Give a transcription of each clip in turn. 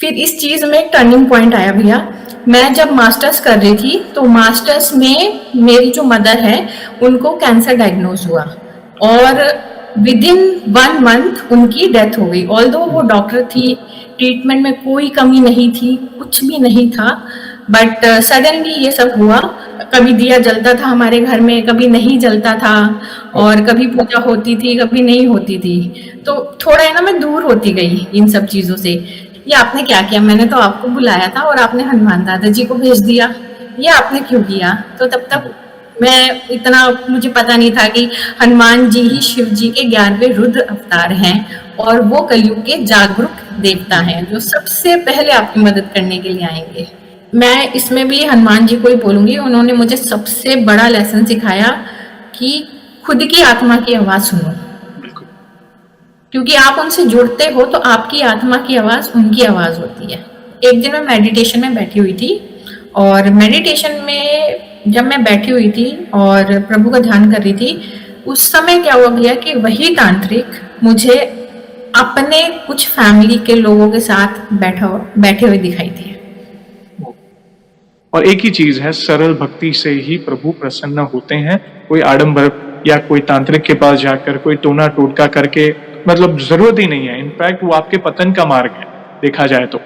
फिर इस चीज़ में एक टर्निंग पॉइंट आया भैया। मैं जब मास्टर्स कर रही थी तो मास्टर्स में मेरी जो मदर है उनको कैंसर डायग्नोज हुआ और विद इन 1 मंथ उनकी डेथ हो गई। ऑल्दो वो डॉक्टर थी, ट्रीटमेंट में कोई कमी नहीं थी, कुछ भी नहीं था, बट सडनली ये सब हुआ। कभी दिया जलता था हमारे घर में, कभी नहीं जलता था, और कभी पूजा होती थी, कभी नहीं होती थी। तो थोड़ा है ना, मैं दूर होती गई इन सब चीज़ों से। ये आपने क्या किया? मैंने तो आपको बुलाया था और आपने हनुमान दादाजी को भेज दिया। ये आपने क्यों किया? तो तब तक मैं इतना मुझे पता नहीं था कि हनुमान जी ही शिव जी के 11वें रुद्र अवतार हैं और वो कलयुग के जागरूक देवता हैं जो सबसे पहले आपकी मदद करने के लिए आएंगे। मैं इसमें भी हनुमान जी को ही बोलूंगी, उन्होंने मुझे सबसे बड़ा लेसन सिखाया कि खुद की आत्मा की आवाज सुनो, क्योंकि आप उनसे जुड़ते हो तो आपकी आत्मा की आवाज उनकी आवाज होती है। एक दिन मैं मेडिटेशन में बैठी हुई थी और मेडिटेशन में जब मैं बैठी हुई थी और प्रभु का ध्यान कर रही थी, उस समय क्या हुआ भैया कि वही तांत्रिक मुझे अपने कुछ फैमिली के लोगों के साथ बैठे हुए दिखाई दिए। और एक ही चीज है, सरल भक्ति से ही प्रभु प्रसन्न होते हैं। कोई आडंबर या कोई तांत्रिक के पास जाकर कोई टोना टोटका करके मतलब जरूरत ही नहीं है। इनफैक्ट वो आपके पतन का मार्ग है देखा जाए तो।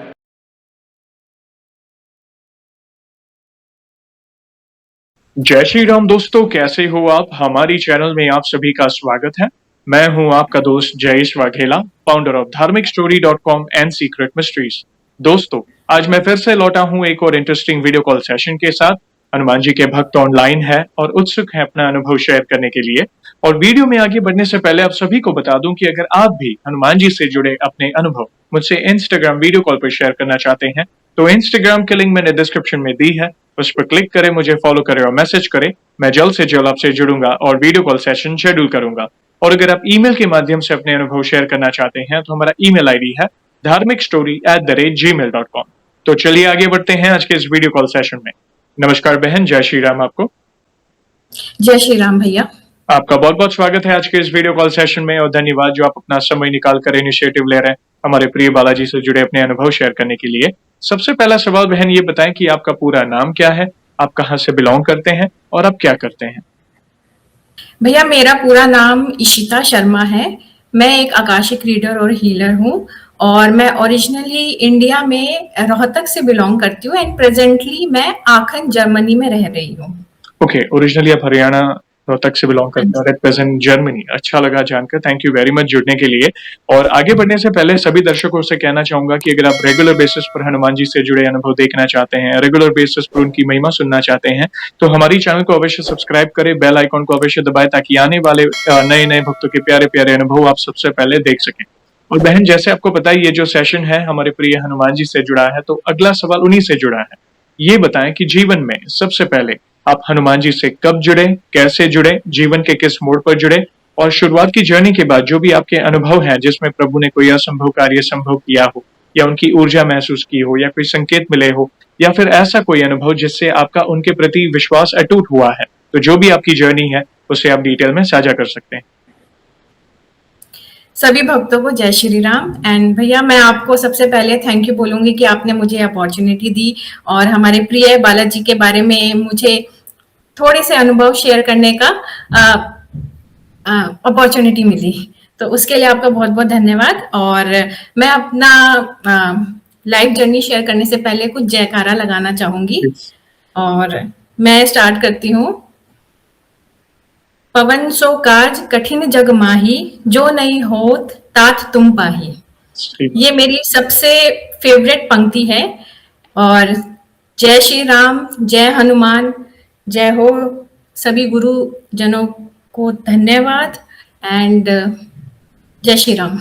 जय श्री राम दोस्तों, कैसे हो आप? हमारी चैनल में आप सभी का स्वागत है। मैं हूं आपका दोस्त Jayesh Vaghela, founder of dharmikstory.com and secret mysteries. दोस्तों, आज मैं फिर से लौटा हूं एक और इंटरेस्टिंग वीडियो कॉल सेशन के साथ। हनुमान जी के भक्त ऑनलाइन है और उत्सुक है अपना अनुभव शेयर करने के लिए। और वीडियो में आगे बढ़ने से पहले आप सभी को बता दूं कि अगर आप भी हनुमान जी से जुड़े अपने अनुभव मुझसे इंस्टाग्राम वीडियो कॉल पर शेयर करना चाहते हैं तो इंस्टाग्राम की लिंक मैंने डिस्क्रिप्शन में दी है, उस पर क्लिक करें, मुझे फॉलो करें और मैसेज करें। मैं जल्द से जल्द आपसे जुड़ूंगा और वीडियो कॉल सेशन शेड्यूल करूंगा। और अगर आप ईमेल के माध्यम से अपने अनुभव शेयर करना चाहते हैं तो हमारा ईमेल आईडी है dharmikstory@gmail.com। तो चलिए आगे बढ़ते हैं आज के इस वीडियो कॉल सेशन में। नमस्कार बहन, जय श्री राम आपको। जय श्री राम भैया। आपका बहुत बहुत स्वागत है आज के इस वीडियो कॉल सेशन में और धन्यवाद जो आप अपना समय निकाल कर इनिशिएटिव ले रहे हैं हमारे प्रिय बालाजी से जुड़े अपने अनुभव शेयर करने के लिए। सबसे पहला सवाल बहन ये बताएं कि आपका पूरा नाम क्या है, आप कहाँ से बिलोंग करते हैं और आप क्या करते हैं? भैया मेरा पूरा नाम इशिता शर्मा है। मैं एक आकाशिक रीडर और हीलर हूँ और मैं ओरिजिनली इंडिया में रोहतक से बिलोंग करती हूँ एंड प्रेजेंटली मैं आखन जर्मनी में रह रही हूँ। ओके, ओरिजिनली आप हरियाणा रोहतक से बिलोंग करते हैं और एट प्रेजेंट जर्मनी। अच्छा लगा जानकर, थैंक यू वेरी मच जुड़ने के लिए। और आगे बढ़ने से पहले सभी दर्शकों से कहना चाहूंगा कि अगर आप रेगुलर बेसिस पर हनुमान जी से जुड़े अनुभव देखना चाहते हैं, रेगुलर बेसिस पर उनकी महिमा सुनना चाहते हैं तो हमारी चैनल को अवश्य सब्सक्राइब करें, बेल आइकॉन को अवश्य दबाएं ताकि आने वाले नए नए भक्तों के प्यारे प्यारे अनुभव आप सबसे पहले देख सकें। और बहन, जैसे आपको पता है ये जो सेशन है हमारे प्रिय हनुमान जी से जुड़ा है, तो अगला सवाल उन्हीं से जुड़ा है। ये बताएं कि जीवन में सबसे पहले आप हनुमान जी से कब जुड़े, कैसे जुड़े, जीवन के किस मोड़ पर जुड़े, और शुरुआत की जर्नी के बाद जो भी आपके अनुभव हैं जिसमें प्रभु ने कोई असंभव कार्य संभव किया हो या उनकी ऊर्जा महसूस की हो या कोई संकेत मिले हो या फिर ऐसा कोई अनुभव जिससे आपका उनके प्रति विश्वास अटूट हुआ है, तो जो भी आपकी जर्नी है उसे आप डिटेल में साझा कर सकते हैं। सभी भक्तों को जय श्री राम। एंड भैया मैं आपको सबसे पहले थैंक यू बोलूंगी कि आपने मुझे अपॉर्चुनिटी दी और हमारे प्रिय बालाजी के बारे में मुझे थोड़े से अनुभव शेयर करने का अपॉर्चुनिटी मिली, तो उसके लिए आपका बहुत बहुत धन्यवाद। और मैं अपना लाइव जर्नी शेयर करने से पहले कुछ जयकारा लगाना चाहूंगी और मैं स्टार्ट करती हूँ। पवन सो काज कठिन जग माही, जो नहीं होत तात तुम पाही। ये मेरी सबसे फेवरेट पंक्ति है। और जय श्री राम, जय हनुमान, जय हो। सभी गुरु जनों को धन्यवाद एंड जय श्री राम।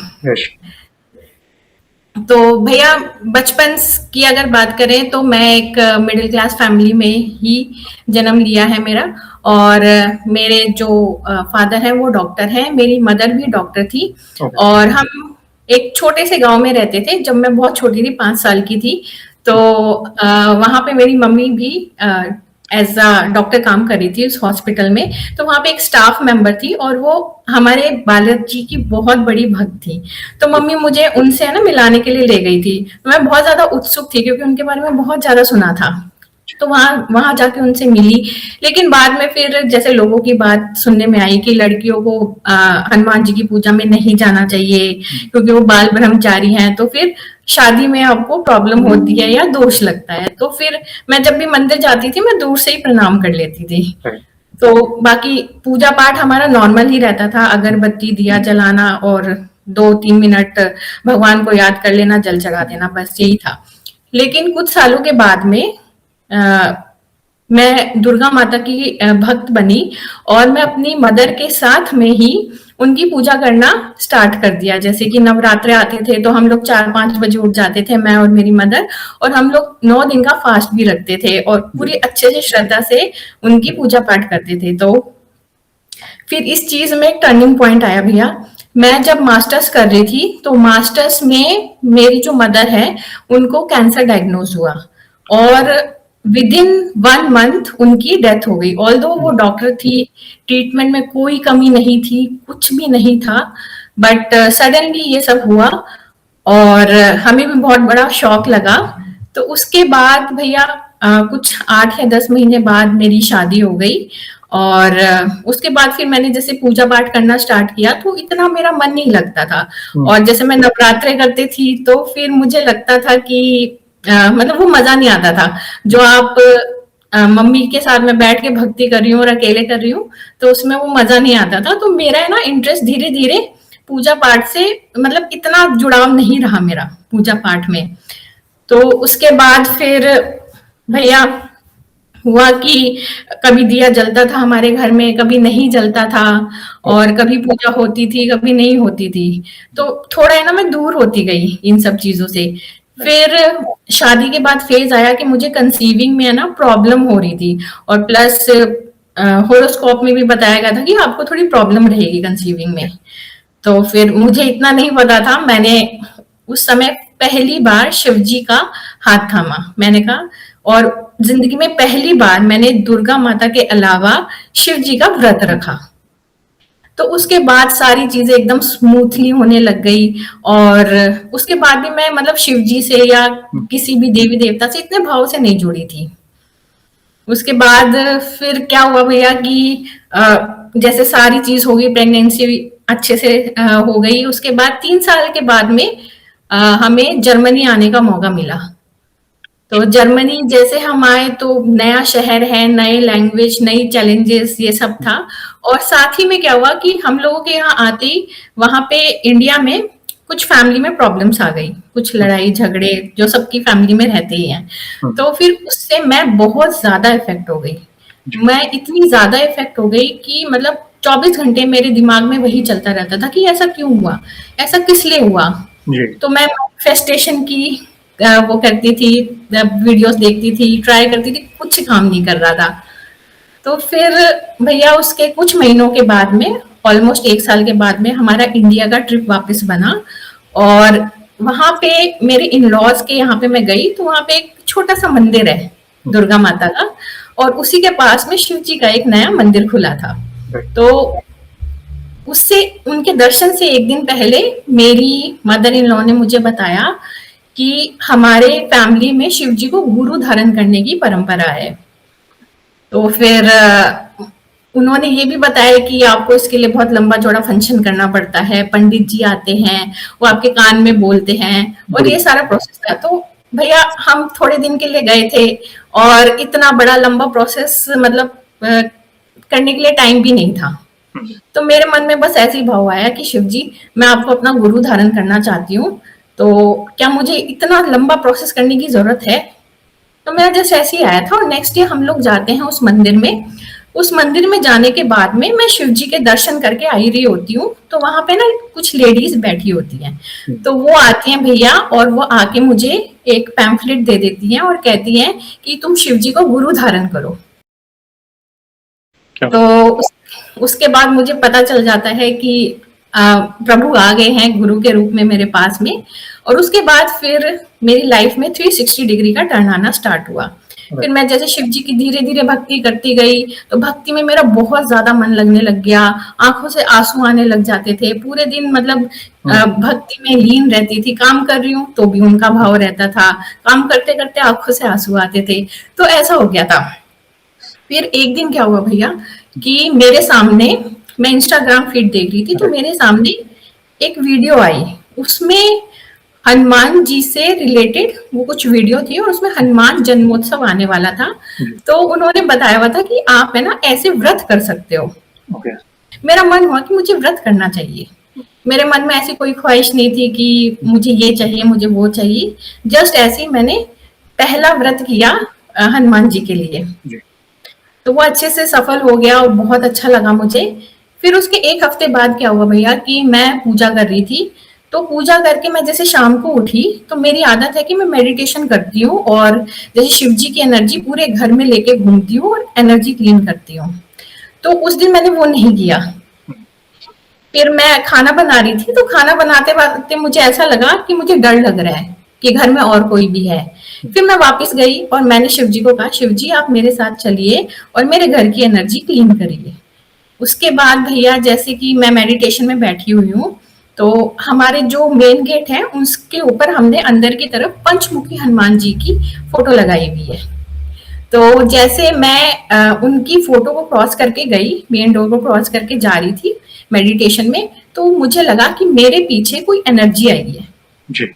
तो भैया बचपन की अगर बात करें तो मैं एक मिडिल क्लास फैमिली में ही जन्म लिया है मेरा। और मेरे जो फादर हैं वो डॉक्टर हैं, मेरी मदर भी डॉक्टर थी। और हम एक छोटे से गांव में रहते थे। जब मैं बहुत छोटी थी, 5 साल की थी, तो वहां पे मेरी मम्मी भी एज अ डॉक्टर काम कर रही थी उस हॉस्पिटल में। तो वहां पे एक स्टाफ मेंबर थी और वो हमारे बालाजी की बहुत बड़ी भक्त थी। तो मम्मी मुझे उनसे है ना मिलाने के लिए ले गई थी। मैं बहुत ज्यादा उत्सुक थी क्योंकि उनके बारे में बहुत ज्यादा सुना था। तो वहां वहां जाके उनसे मिली। लेकिन बाद में फिर जैसे लोगों की बात सुनने में आई कि लड़कियों को हनुमान जी की पूजा में नहीं जाना चाहिए क्योंकि वो बाल ब्रह्मचारी हैं, तो फिर शादी में आपको प्रॉब्लम होती है या दोष लगता है। तो फिर मैं जब भी मंदिर जाती थी मैं दूर से ही प्रणाम कर लेती थी। तो बाकी पूजा पाठ हमारा नॉर्मल ही रहता था, अगरबत्ती दिया जलाना और 2-3 मिनट भगवान को याद कर लेना, जल चढ़ा देना, बस यही था। लेकिन कुछ सालों के बाद में मैं दुर्गा माता की भक्त बनी और मैं अपनी मदर के साथ में ही उनकी पूजा करना स्टार्ट कर दिया। जैसे कि नवरात्रे आते थे तो हम लोग 4-5 बजे उठ जाते थे, मैं और मेरी मदर, और हम लोग 9 दिन का फास्ट भी रखते थे और पूरी अच्छे से श्रद्धा से उनकी पूजा पाठ करते थे। तो फिर इस चीज में एक टर्निंग पॉइंट आया भैया। मैं जब मास्टर्स कर रही थी तो मास्टर्स में मेरी जो मदर है उनको कैंसर डायग्नोज हुआ और विद इन 1 मंथ उनकी डेथ हो गई। ऑल्दो वो डॉक्टर थी, ट्रीटमेंट में कोई कमी नहीं थी, कुछ भी नहीं था, बट सडनली ये सब हुआ और हमें भी बहुत बड़ा शॉक लगा। तो उसके बाद भैया कुछ 8 या 10 महीने बाद मेरी शादी हो गई और उसके बाद फिर मैंने जैसे पूजा पाठ करना स्टार्ट किया तो इतना मेरा मन नहीं लगता था। और जैसे मैं नवरात्रे करती थी तो फिर मुझे लगता था कि मतलब वो मजा नहीं आता था जो आप मम्मी के साथ में बैठ के भक्ति कर रही हूँ और अकेले कर रही हूँ, तो उसमें वो मजा नहीं आता था। तो मेरा है ना इंटरेस्ट धीरे धीरे पूजा पाठ से, मतलब इतना जुड़ाव नहीं रहा मेरा पूजा पाठ में। तो उसके बाद फिर भैया हुआ कि कभी दिया जलता था हमारे घर में, कभी नहीं जलता था, और कभी पूजा होती थी, कभी नहीं होती थी। तो थोड़ा है ना मैं दूर होती गई इन सब चीजों से। फिर शादी के बाद फेज आया कि मुझे कंसीविंग में है ना प्रॉब्लम हो रही थी और प्लस होरोस्कोप में भी बताया गया था कि आपको थोड़ी प्रॉब्लम रहेगी कंसीविंग में। तो फिर मुझे इतना नहीं पता था, मैंने उस समय पहली बार शिव जी का हाथ थामा। मैंने कहा, और जिंदगी में पहली बार मैंने दुर्गा माता के अलावा शिव जी का व्रत रखा। तो उसके बाद सारी चीजें एकदम स्मूथली होने लग गई और उसके बाद भी मैं मतलब शिव जी से या किसी भी देवी देवता से इतने भाव से नहीं जुड़ी थी। उसके बाद फिर क्या हुआ भैया कि जैसे सारी चीज हो गई, प्रेगनेंसी अच्छे से हो गई। उसके बाद 3 साल के बाद में हमें जर्मनी आने का मौका मिला। तो जर्मनी जैसे हम आए तो नया शहर है, नए लैंग्वेज, नई चैलेंजेस, ये सब था। और साथ ही में क्या हुआ कि हम लोगों के यहाँ आते ही वहां पे इंडिया में कुछ फैमिली में प्रॉब्लम्स आ गई, कुछ लड़ाई झगड़े जो सबकी फैमिली में रहते ही हैं। तो फिर उससे मैं बहुत ज्यादा इफेक्ट हो गई। मैं इतनी ज्यादा इफेक्ट हो गई कि मतलब 24 घंटे मेरे दिमाग में वही चलता रहता था कि ऐसा क्यों हुआ, ऐसा किस लिए हुआ। तो मैं मैनिफेस्टेशन की वो करती थी, वीडियोस देखती थी, ट्राई करती थी, कुछ काम नहीं कर रहा था। तो फिर भैया उसके कुछ महीनों के बाद में, ऑलमोस्ट 1 साल के बाद में हमारा इंडिया का ट्रिप वापस बना और वहां पे मेरे इन लॉज के यहाँ पे मैं गई तो वहां पे एक छोटा सा मंदिर है दुर्गा माता का, और उसी के पास में शिव जी का एक नया मंदिर खुला था। तो उससे उनके दर्शन से एक दिन पहले मेरी मदर इन लॉ ने मुझे बताया कि हमारे फैमिली में शिव जी को गुरु धारण करने की परंपरा है। तो फिर उन्होंने ये भी बताया कि आपको इसके लिए बहुत लंबा चौड़ा फंक्शन करना पड़ता है, पंडित जी आते हैं, वो आपके कान में बोलते हैं, और ये सारा प्रोसेस था। तो भैया हम थोड़े दिन के लिए गए थे और इतना बड़ा लंबा प्रोसेस मतलब करने के लिए टाइम भी नहीं था। तो मेरे मन में बस ऐसे ही भाव आया कि शिव जी, मैं आपको अपना गुरु धारण करना चाहती हूँ, तो क्या मुझे इतना लंबा प्रोसेस करने की जरूरत है। तो मेरा जस्ट ऐसे ही आया था। और नेक्स्ट डे हम लोग जाते हैं उस मंदिर में। उस मंदिर में जाने के बाद में मैं शिव जी के दर्शन करके आई रही होती हूँ, तो वहां पे ना कुछ लेडीज बैठी होती हैं। तो वो आती हैं भैया और वो आके मुझे एक पैम्फलेट दे देती हैं और कहती हैं कि तुम शिव जी को गुरु धारण करो। तो उसके बाद मुझे पता चल जाता है कि प्रभु आ गए हैं गुरु के रूप में मेरे पास में। और उसके बाद फिर मेरी लाइफ में 360 डिग्री का टर्न आना स्टार्ट हुआ। फिर मैं जैसे शिव जी की धीरे-धीरे भक्ति करती गई, तो भक्ति में मेरा बहुत ज़्यादा मन लगने लग गया, आँखों से आँसू आने लग जाते थे, पूरे दिन मतलब भक्ति में लीन रहती थी, काम कर रही हूँ तो भी उनका भाव रहता था, काम करते-करते आँखों से आँसू आते थे, तो ऐसा हो गया था। फिर एक दिन क्या हुआ भैया कि मेरे सामने मैं इंस्टाग्राम फीड देख रही थी, तो मेरे सामने एक वीडियो आई, उसमें हनुमान जी से रिलेटेड वो कुछ वीडियो थी और उसमें हनुमान जन्मोत्सव आने वाला था। तो उन्होंने बताया हुआ था कि आप है ना ऐसे व्रत कर सकते हो। ओके। मेरा मन हुआ कि मुझे व्रत करना चाहिए। मेरे मन में ऐसी कोई ख्वाहिश नहीं थी कि मुझे ये चाहिए, मुझे वो चाहिए। जस्ट ऐसे ही मैंने पहला व्रत किया हनुमान जी के लिए। जी। तो वो अच्छे से सफल हो गया और बहुत अच्छा लगा मुझे। फिर उसके 1 हफ्ते बाद क्या हुआ भैया कि मैं पूजा कर रही थी, तो पूजा करके मैं जैसे शाम को उठी, तो मेरी आदत है कि मैं मेडिटेशन करती हूँ और जैसे शिव जी की एनर्जी पूरे घर में लेके घूमती हूँ और एनर्जी क्लीन करती हूँ। तो उस दिन मैंने वो नहीं किया। फिर मैं खाना बना रही थी, तो खाना बनाते वक़्त मुझे ऐसा लगा कि मुझे डर लग रहा है कि घर में और कोई भी है। फिर मैं वापस गई और मैंने शिव जी को कहा, शिव जी आप मेरे साथ चलिए और मेरे घर की एनर्जी क्लीन करिए। उसके बाद भैया जैसे कि मैं मेडिटेशन में बैठी हुई हूँ, तो हमारे जो मेन गेट है उसके ऊपर हमने अंदर की तरफ पंचमुखी हनुमान जी की फोटो लगाई हुई है। तो जैसे मैं उनकी फोटो को क्रॉस करके गई, मेन डोर को क्रॉस करके जा रही थी मेडिटेशन में, तो मुझे लगा कि मेरे पीछे कोई एनर्जी आई है। जी।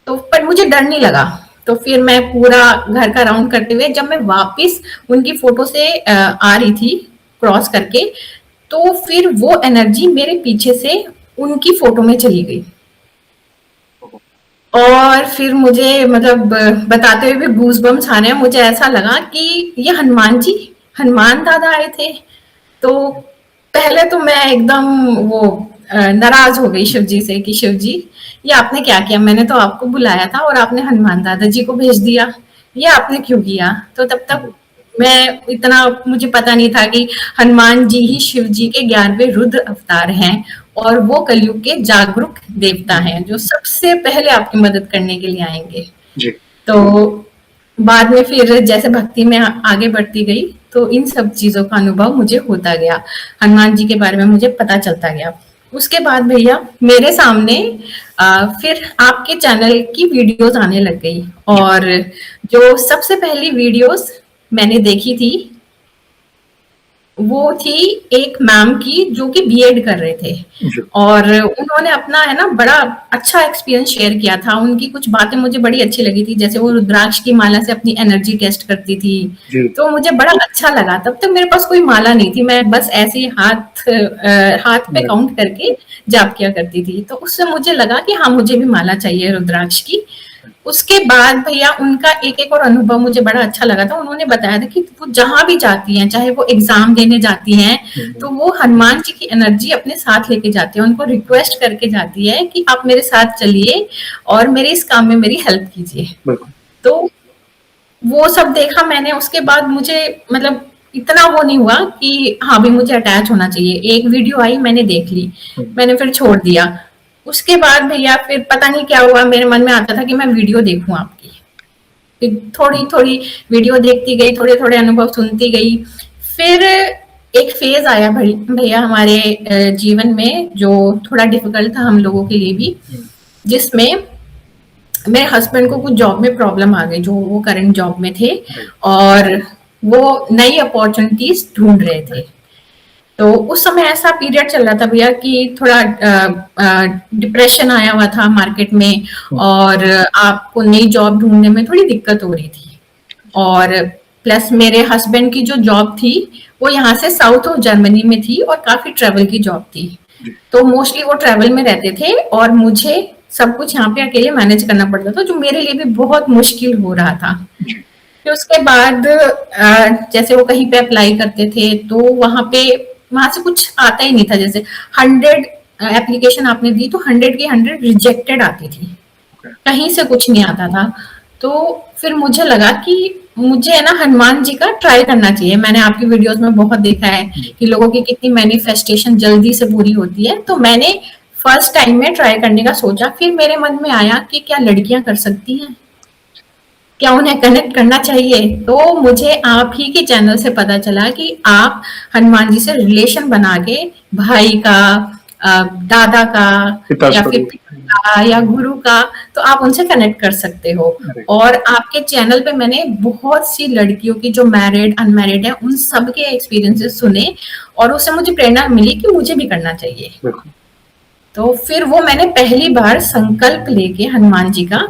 तो पर मुझे डर नहीं लगा। तो फिर मैं पूरा घर का राउंड करते हुए जब मैं वापस उनकी फोटो से आ रही थी क्रॉस करके, तो फिर वो एनर्जी मेरे पीछे से उनकी फोटो में चली गई। और फिर मुझे मतलब बताते हुए भी गूज़बम्प्स आ रहे हैं। मुझे ऐसा लगा कि ये हनुमान जी, हनुमान दादा आए थे। तो पहले तो मैं एकदम वो नाराज हो गई शिव जी से कि शिव जी ये आपने क्या किया? मैंने तो आपको बुलाया था और आपने हनुमान दादा जी को भेज दिया। ये आपने क्यों किया? तो तब तक मैं इतना मुझे पता नहीं था कि हनुमान जी ही शिव जी के 11वें रुद्र अवतार हैं और वो कलयुग के जागरूक देवता हैं जो सबसे पहले आपकी मदद करने के लिए आएंगे। जी। तो बाद में फिर जैसे भक्ति में आगे बढ़ती गई तो इन सब चीजों का अनुभव मुझे होता गया, हनुमान जी के बारे में मुझे पता चलता गया। उसके बाद भैया मेरे सामने फिर आपके चैनल की वीडियोस आने लग गई और जो सबसे पहली वीडियोस मैंने देखी थी वो थी एक मैम की जो कि बीएड कर रहे थे जी। और उन्होंने अपना है ना बड़ा अच्छा एक्सपीरियंस शेयर किया था। उनकी कुछ बातें मुझे बड़ी अच्छी लगी थी, जैसे वो रुद्राक्ष की माला से अपनी एनर्जी टेस्ट करती थी, जी। तो मुझे बड़ा अच्छा लगा। तब तक मेरे पास कोई माला नहीं थी, मैं बस ऐसे ही हाथ पे काउंट करके जाप किया करती थी। तो उससे मुझे लगा कि हाँ मुझे भी माला चाहिए रुद्राक्ष की। उसके बाद भैया उनका एक-एक और अनुभव मुझे बड़ा अच्छा लगा था। उन्होंने बताया था कि वो जहाँ भी जाती हैं, चाहे वो एग्ज़ाम देने जाती हैं, तो वो हनुमान जी की एनर्जी अपने साथ लेके जाती हैं। उनको रिक्वेस्ट करके जाती है कि आप मेरे साथ चलिए और मेरे इस काम में मेरी हेल्प कीजिए। बिल्कुल। तो वो सब देखा मैंने, उसके बाद मुझे मतलब इतना वो नहीं हुआ कि हाँ, भी मुझे अटैच होना चाहिए। एक वीडियो आई मैंने देख ली, मैंने फिर छोड़ दिया। उसके बाद भैया फिर पता नहीं क्या हुआ मेरे मन में आता था कि मैं वीडियो देखूँ आपकी। फिर थोड़ी-थोड़ी वीडियो देखती गई, थोड़े-थोड़े अनुभव सुनती गई। फिर एक फ़ेज़ आया भैया हमारे जीवन में जो थोड़ा डिफ़िकल्ट था हम लोगों के लिए भी, जिसमें मेरे हस्बैंड को कुछ जॉब में प्रॉब्लम आ गई, जो वो करंट जॉब में थे और वो नई अपॉर्चुनिटीज़ ढूँढ रहे थे। तो उस समय ऐसा पीरियड चल रहा था भैया कि थोड़ा डिप्रेशन आया हुआ था मार्केट में और आपको नई जॉब ढूँढने में थोड़ी दिक्कत हो रही थी। और प्लस मेरे हस्बैंड की जो जॉब थी, वो यहाँ से साउथ ऑफ जर्मनी में थी और काफ़ी ट्रैवल की जॉब थी। तो मोस्टली वो ट्रैवल में रहते थे और मुझे सब कुछ यहाँ पे अकेले मैनेज करना पड़ता था, जो मेरे लिए भी बहुत मुश्किल हो रहा था। फिर उसके बाद जैसे वो कहीं पे अप्लाई करते थे, तो वहाँ से कुछ आता ही नहीं था। जैसे 100 एप्लीकेशन आपने दी, तो 100 की 100 रिजेक्टेड आती थी। कहीं से कुछ नहीं आता था। तो फिर मुझे लगा कि मुझे है ना हनुमान जी का ट्राई करना चाहिए। मैंने आपकी वीडियोस में बहुत देखा है कि लोगों की कितनी मैनिफेस्टेशन जल्दी से पूरी होती है। तो मैंने फर्स्ट टाइम में ट्राई करने का सोचा। फिर मेरे मन में आया कि क्या लड़कियां कर सकती हैं? क्या उन्हें कनेक्ट करना चाहिए? तो मुझे आप ही के चैनल से पता चला कि आप हनुमान जी से रिलेशन बना के भाई का, दादा का या फिर पिताश्री। पिता का या गुरु का, तो आप उनसे कनेक्ट कर सकते हो। अरे, और आपके चैनल पे मैंने बहुत सी लड़कियों की जो मैरिड, अनमैरिड है, उन सब के एक्सपीरियंसेस सुने और उससे मुझे प्रेरणा मिली कि मुझे भी करना चाहिए। बिल्कुल। तो फिर वो मैंने पहली बार संकल्प लेके हनुमान जी का,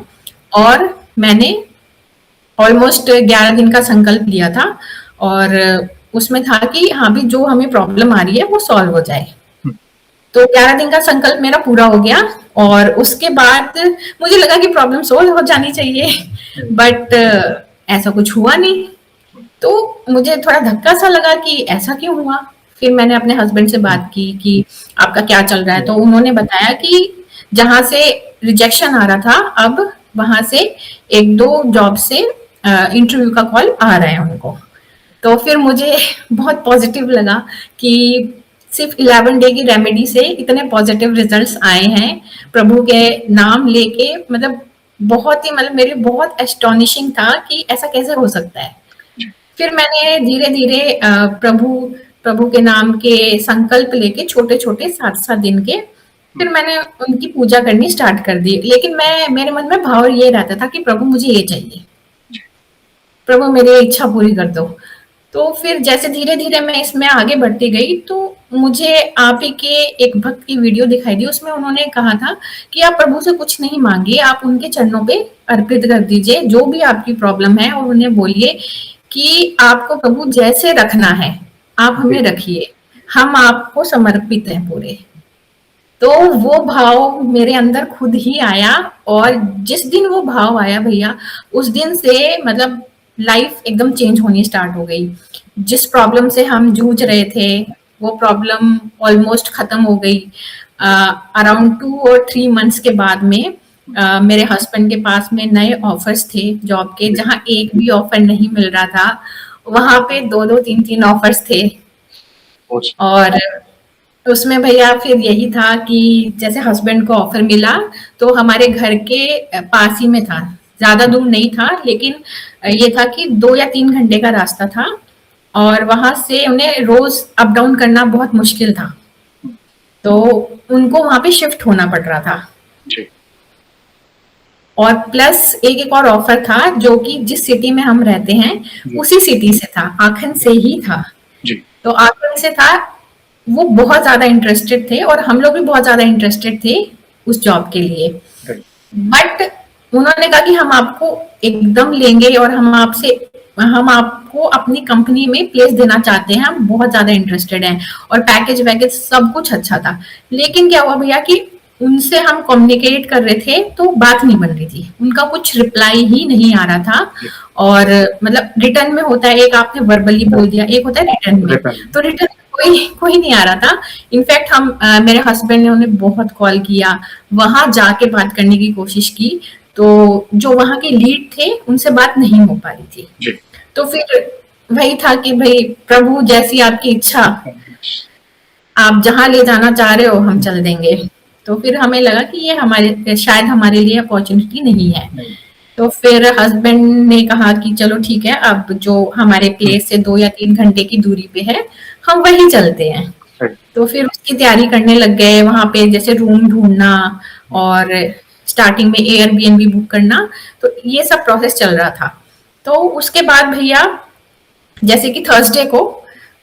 और मैंने ऑलमोस्ट 11 दिन का संकल्प लिया था, और उसमें था कि हाँ भी जो हमें प्रॉब्लम आ रही है वो सॉल्व हो जाए। हुँ, तो 11 दिन का संकल्प मेरा पूरा हो गया, और उसके बाद मुझे लगा कि प्रॉब्लम सोल्व हो जानी चाहिए, हुँ, बट ऐसा कुछ हुआ नहीं। तो मुझे थोड़ा धक्का सा लगा कि ऐसा क्यों हुआ। फिर मैंने अपने हस्बैंड से हुँ, बात की कि आपका क्या चल रहा है, तो हुँ, उन्होंने बताया कि जहाँ से रिजेक्शन आ रहा था, अब वहां से एक दो जॉब से इंटरव्यू का कॉल आ रहा है उनको। तो फिर मुझे बहुत पॉजिटिव लगा कि सिर्फ 11 डे की रेमेडी से इतने पॉजिटिव रिजल्ट्स आए हैं प्रभु के नाम लेके। मतलब बहुत ही, मतलब मेरे बहुत एस्टोनिशिंग था कि ऐसा कैसे हो सकता है। फिर मैंने धीरे धीरे प्रभु प्रभु के नाम के संकल्प लेके छोटे छोटे 7-7 दिन के, हुँ, फिर मैंने उनकी पूजा करनी स्टार्ट कर दी। लेकिन मैं, मेरे मन में भाव ये रहता था कि प्रभु मुझे ये चाहिए, प्रभु मेरी इच्छा पूरी कर दो। तो फिर जैसे धीरे धीरे मैं इसमें आगे बढ़ती गई, तो मुझे आप ही के एक भक्त की वीडियो दिखाई दी। उसमें उन्होंने कहा था कि आप प्रभु से कुछ नहीं मांगिए, आप उनके चरणों पे अर्पित कर दीजिए जो भी आपकी प्रॉब्लम है, और उन्हें बोलिए कि आपको प्रभु जैसे रखना है आप हमें जी, रखिए, हम आपको समर्पित हैं पूरे। तो वो भाव मेरे अंदर खुद ही आया, और जिस दिन वो भाव आया भैया, उस दिन से मतलब लाइफ एकदम चेंज होनी स्टार्ट हो गई। जिस प्रॉब्लम से हम जूझ रहे थे, वो प्रॉब्लम ऑलमोस्ट खत्म हो गई। अराउंड 2 और 3 मंथ्स के बाद में मेरे हस्बैंड के पास में नए ऑफर्स थे जॉब के, जी, जहाँ एक भी ऑफर नहीं मिल रहा था, वहां पे दो दो तीन तीन ऑफर्स थे। बहुत और उसमें भैया फिर यही था कि जैसे हस्बैंड को ऑफर मिला, तो हमारे घर के पास ही में था, ज्यादा दूर नहीं था, लेकिन ये था कि 2 या 3 घंटे का रास्ता था, और वहां से उन्हें रोज अप डाउन करना बहुत मुश्किल था। हुँ, तो उनको वहां पे शिफ्ट होना पड़ रहा था। जी, और प्लस एक और ऑफर था जो कि जिस सिटी में हम रहते हैं जी, उसी सिटी से था, आखन से ही था। जी, तो आखन से था, वो बहुत ज्यादा इंटरेस्टेड थे और हम लोग भी बहुत ज्यादा इंटरेस्टेड थे उस जॉब के लिए। राइट, बट उन्होंने कहा कि हम आपको एकदम लेंगे, और हम आपको अपनी कंपनी में प्लेस देना चाहते हैं, हम बहुत ज्यादा इंटरेस्टेड हैं, और पैकेज वैकेज सब कुछ अच्छा था। लेकिन क्या हुआ भैया कि उनसे हम कम्युनिकेट कर रहे थे तो बात नहीं बन रही थी, उनका कुछ रिप्लाई ही नहीं आ रहा था। जी, और मतलब रिटर्न में होता है, एक आपने वर्बली बोल दिया, एक होता है रिटर्न में। रिटर्न, तो रिटर्न कोई कोई नहीं आ रहा था। इनफैक्ट मेरे हस्बैंड ने उन्हें बहुत कॉल किया, वहां जाके बात करने की कोशिश की, तो जो वहां के लीड थे उनसे बात नहीं हो पा रही थी। जी, तो फिर वही था कि भाई प्रभु जैसी आपकी इच्छा, आप जहां ले जाना चाह रहे हो हम चल देंगे। तो फिर हमें लगा कि ये हमारे, शायद हमारे लिए अपॉर्चुनिटी नहीं है। नहीं, तो फिर हस्बैंड ने कहा कि चलो ठीक है, अब जो हमारे हुँ, प्लेस से 2 या 3 घंटे की दूरी पे है, हम वहीं चलते हैं। राइट, तो फिर उसकी तैयारी करने लग गए, वहां पे जैसे रूम ढूंढना, हुँ, और स्टार्टिंग में एयरबीएनबी बुक करना, तो ये सब प्रोसेस चल रहा था। तो उसके बाद भैया, जैसे कि थर्सडे को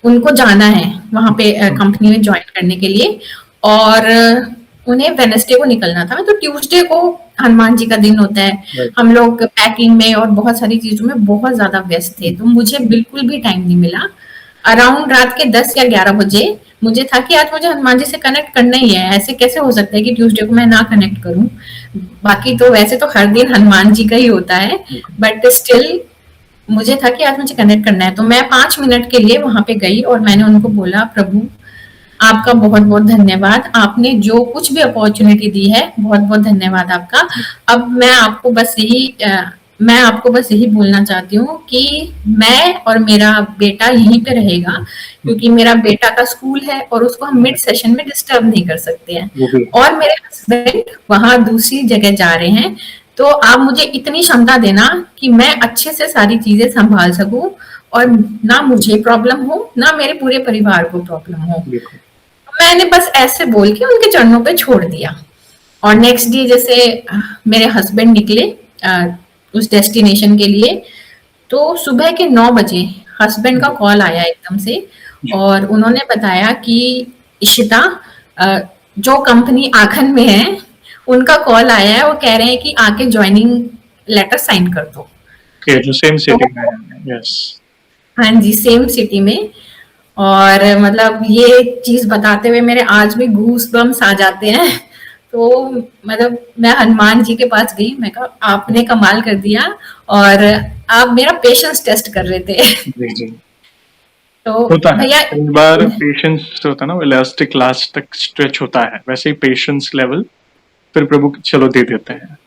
उनको जाना है वहां पे हुँ, कंपनी में ज्वाइन करने के लिए, और उन्हें वेनसडे को निकलना था। तो ट्यूसडे को हनुमान जी का दिन होता है, राइट, हम लोग पैकिंग में और बहुत सारी चीजों में बहुत ज्यादा व्यस्त थे, हुँ, तो मुझे बिल्कुल भी टाइम नहीं मिला। अराउंड रात के 10 या 11 बजे मुझे था कि आज मुझे हनुमान जी से कनेक्ट करना ही है, ऐसे कैसे हो सकता है कि ट्यूसडे को मैं ना कनेक्ट करूं। बाकी तो वैसे तो हर दिन हनुमान जी का ही होता है, बिल्कुल, बट स्टिल मुझे था कि आज मुझे कनेक्ट करना है। तो मैं 5 मिनट के लिए वहां पे गई और मैंने उनको बोला, प्रभु आपका बहुत बहुत धन्यवाद, आपने जो कुछ भी अपॉर्चुनिटी दी है, बहुत बहुत धन्यवाद आपका। जी, अब मैं आपको बस यही बोलना चाहती हूँ कि मैं और मेरा बेटा यहीं पे रहेगा, हुँ, क्योंकि मेरा बेटा का स्कूल है और उसको हम मिड सेशन में डिस्टर्ब नहीं कर सकते हैं। वो भी और मेरे हस्बैंड वहां दूसरी जगह जा रहे हैं, तो आप मुझे इतनी क्षमता देना कि मैं अच्छे से सारी चीजें संभाल सकूं और ना मुझे प्रॉब्लम हो ना मेरे पूरे परिवार को प्रॉब्लम हो। बिल्कुल। मैंने बस ऐसे बोल के उनके चरणों पे छोड़ दिया। और नेक्स्ट डे जैसे मेरे हस्बैंड निकले उस डेस्टिनेशन के लिए, तो सुबह के 9 बजे हस्बैंड का जी, कॉल आया एकदम से जी। और उन्होंने बताया कि इशिता, अ, जो कंपनी आखन में है उनका कॉल आया है, वो कह रहे हैं कि आके ज्वाइनिंग लेटर साइन कर दो। ओके, जो सेम तो सिटी में है। यस। हाँ जी, सेम सिटी में। और मतलब ये चीज़ बताते हुए मेरे आज भी गूज़ बम्प्स आ जाते हैं। तो मतलब मैं हनुमान जी के पास गई, मैं कहा आपने कमाल कर दिया और आप मेरा पेशेंस टेस्ट कर रहे थे। जी, जी। तो होता है। भैया कई बार पेशेंस होता है ना, वो इलास्टिक लास्ट तक स्ट्रेच होता है, वैसे ही पेशेंस लेवल फिर प्रभु चलो दे देते हैं।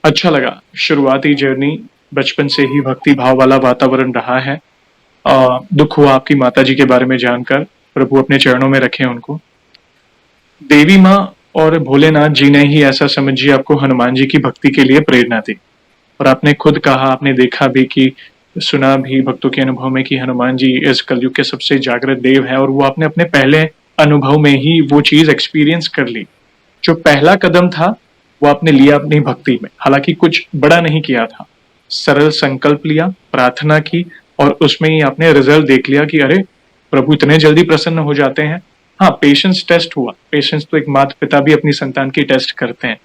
अच्छा लगा, शुरुआती जर्नी बचपन से ही भक्ति भाव वाला वातावरण रहा है। दुख हुआ आपकी माताजी के बारे में जानकर, प्रभु अपने चरणों में रखें उनको। देवी माँ और भोलेनाथ जी ने ही ऐसा समझिए आपको हनुमान जी की भक्ति के लिए प्रेरणा दी। और आपने खुद कहा, आपने देखा भी कि सुना भी भक्तों के अनुभव में कि हनुमान जी इस कलयुग के सबसे जागृत देव हैं, और वो आपने अपने पहले अनुभव में ही वो चीज एक्सपीरियंस कर ली। जो पहला कदम था वो आपने लिया अपनी भक्ति में, हालांकि कुछ बड़ा नहीं किया था। सरल संकल्प लिया, प्रार्थना की, और उसमें ही आपने रिजल्ट देख लिया कि अरे प्रभु इतने जल्दी प्रसन्न हो जाते हैं। हाँ, पेशेंस टेस्ट हुआ। पेशेंस तो एक माता पिता भी अपनी संतान की टेस्ट करते हैं,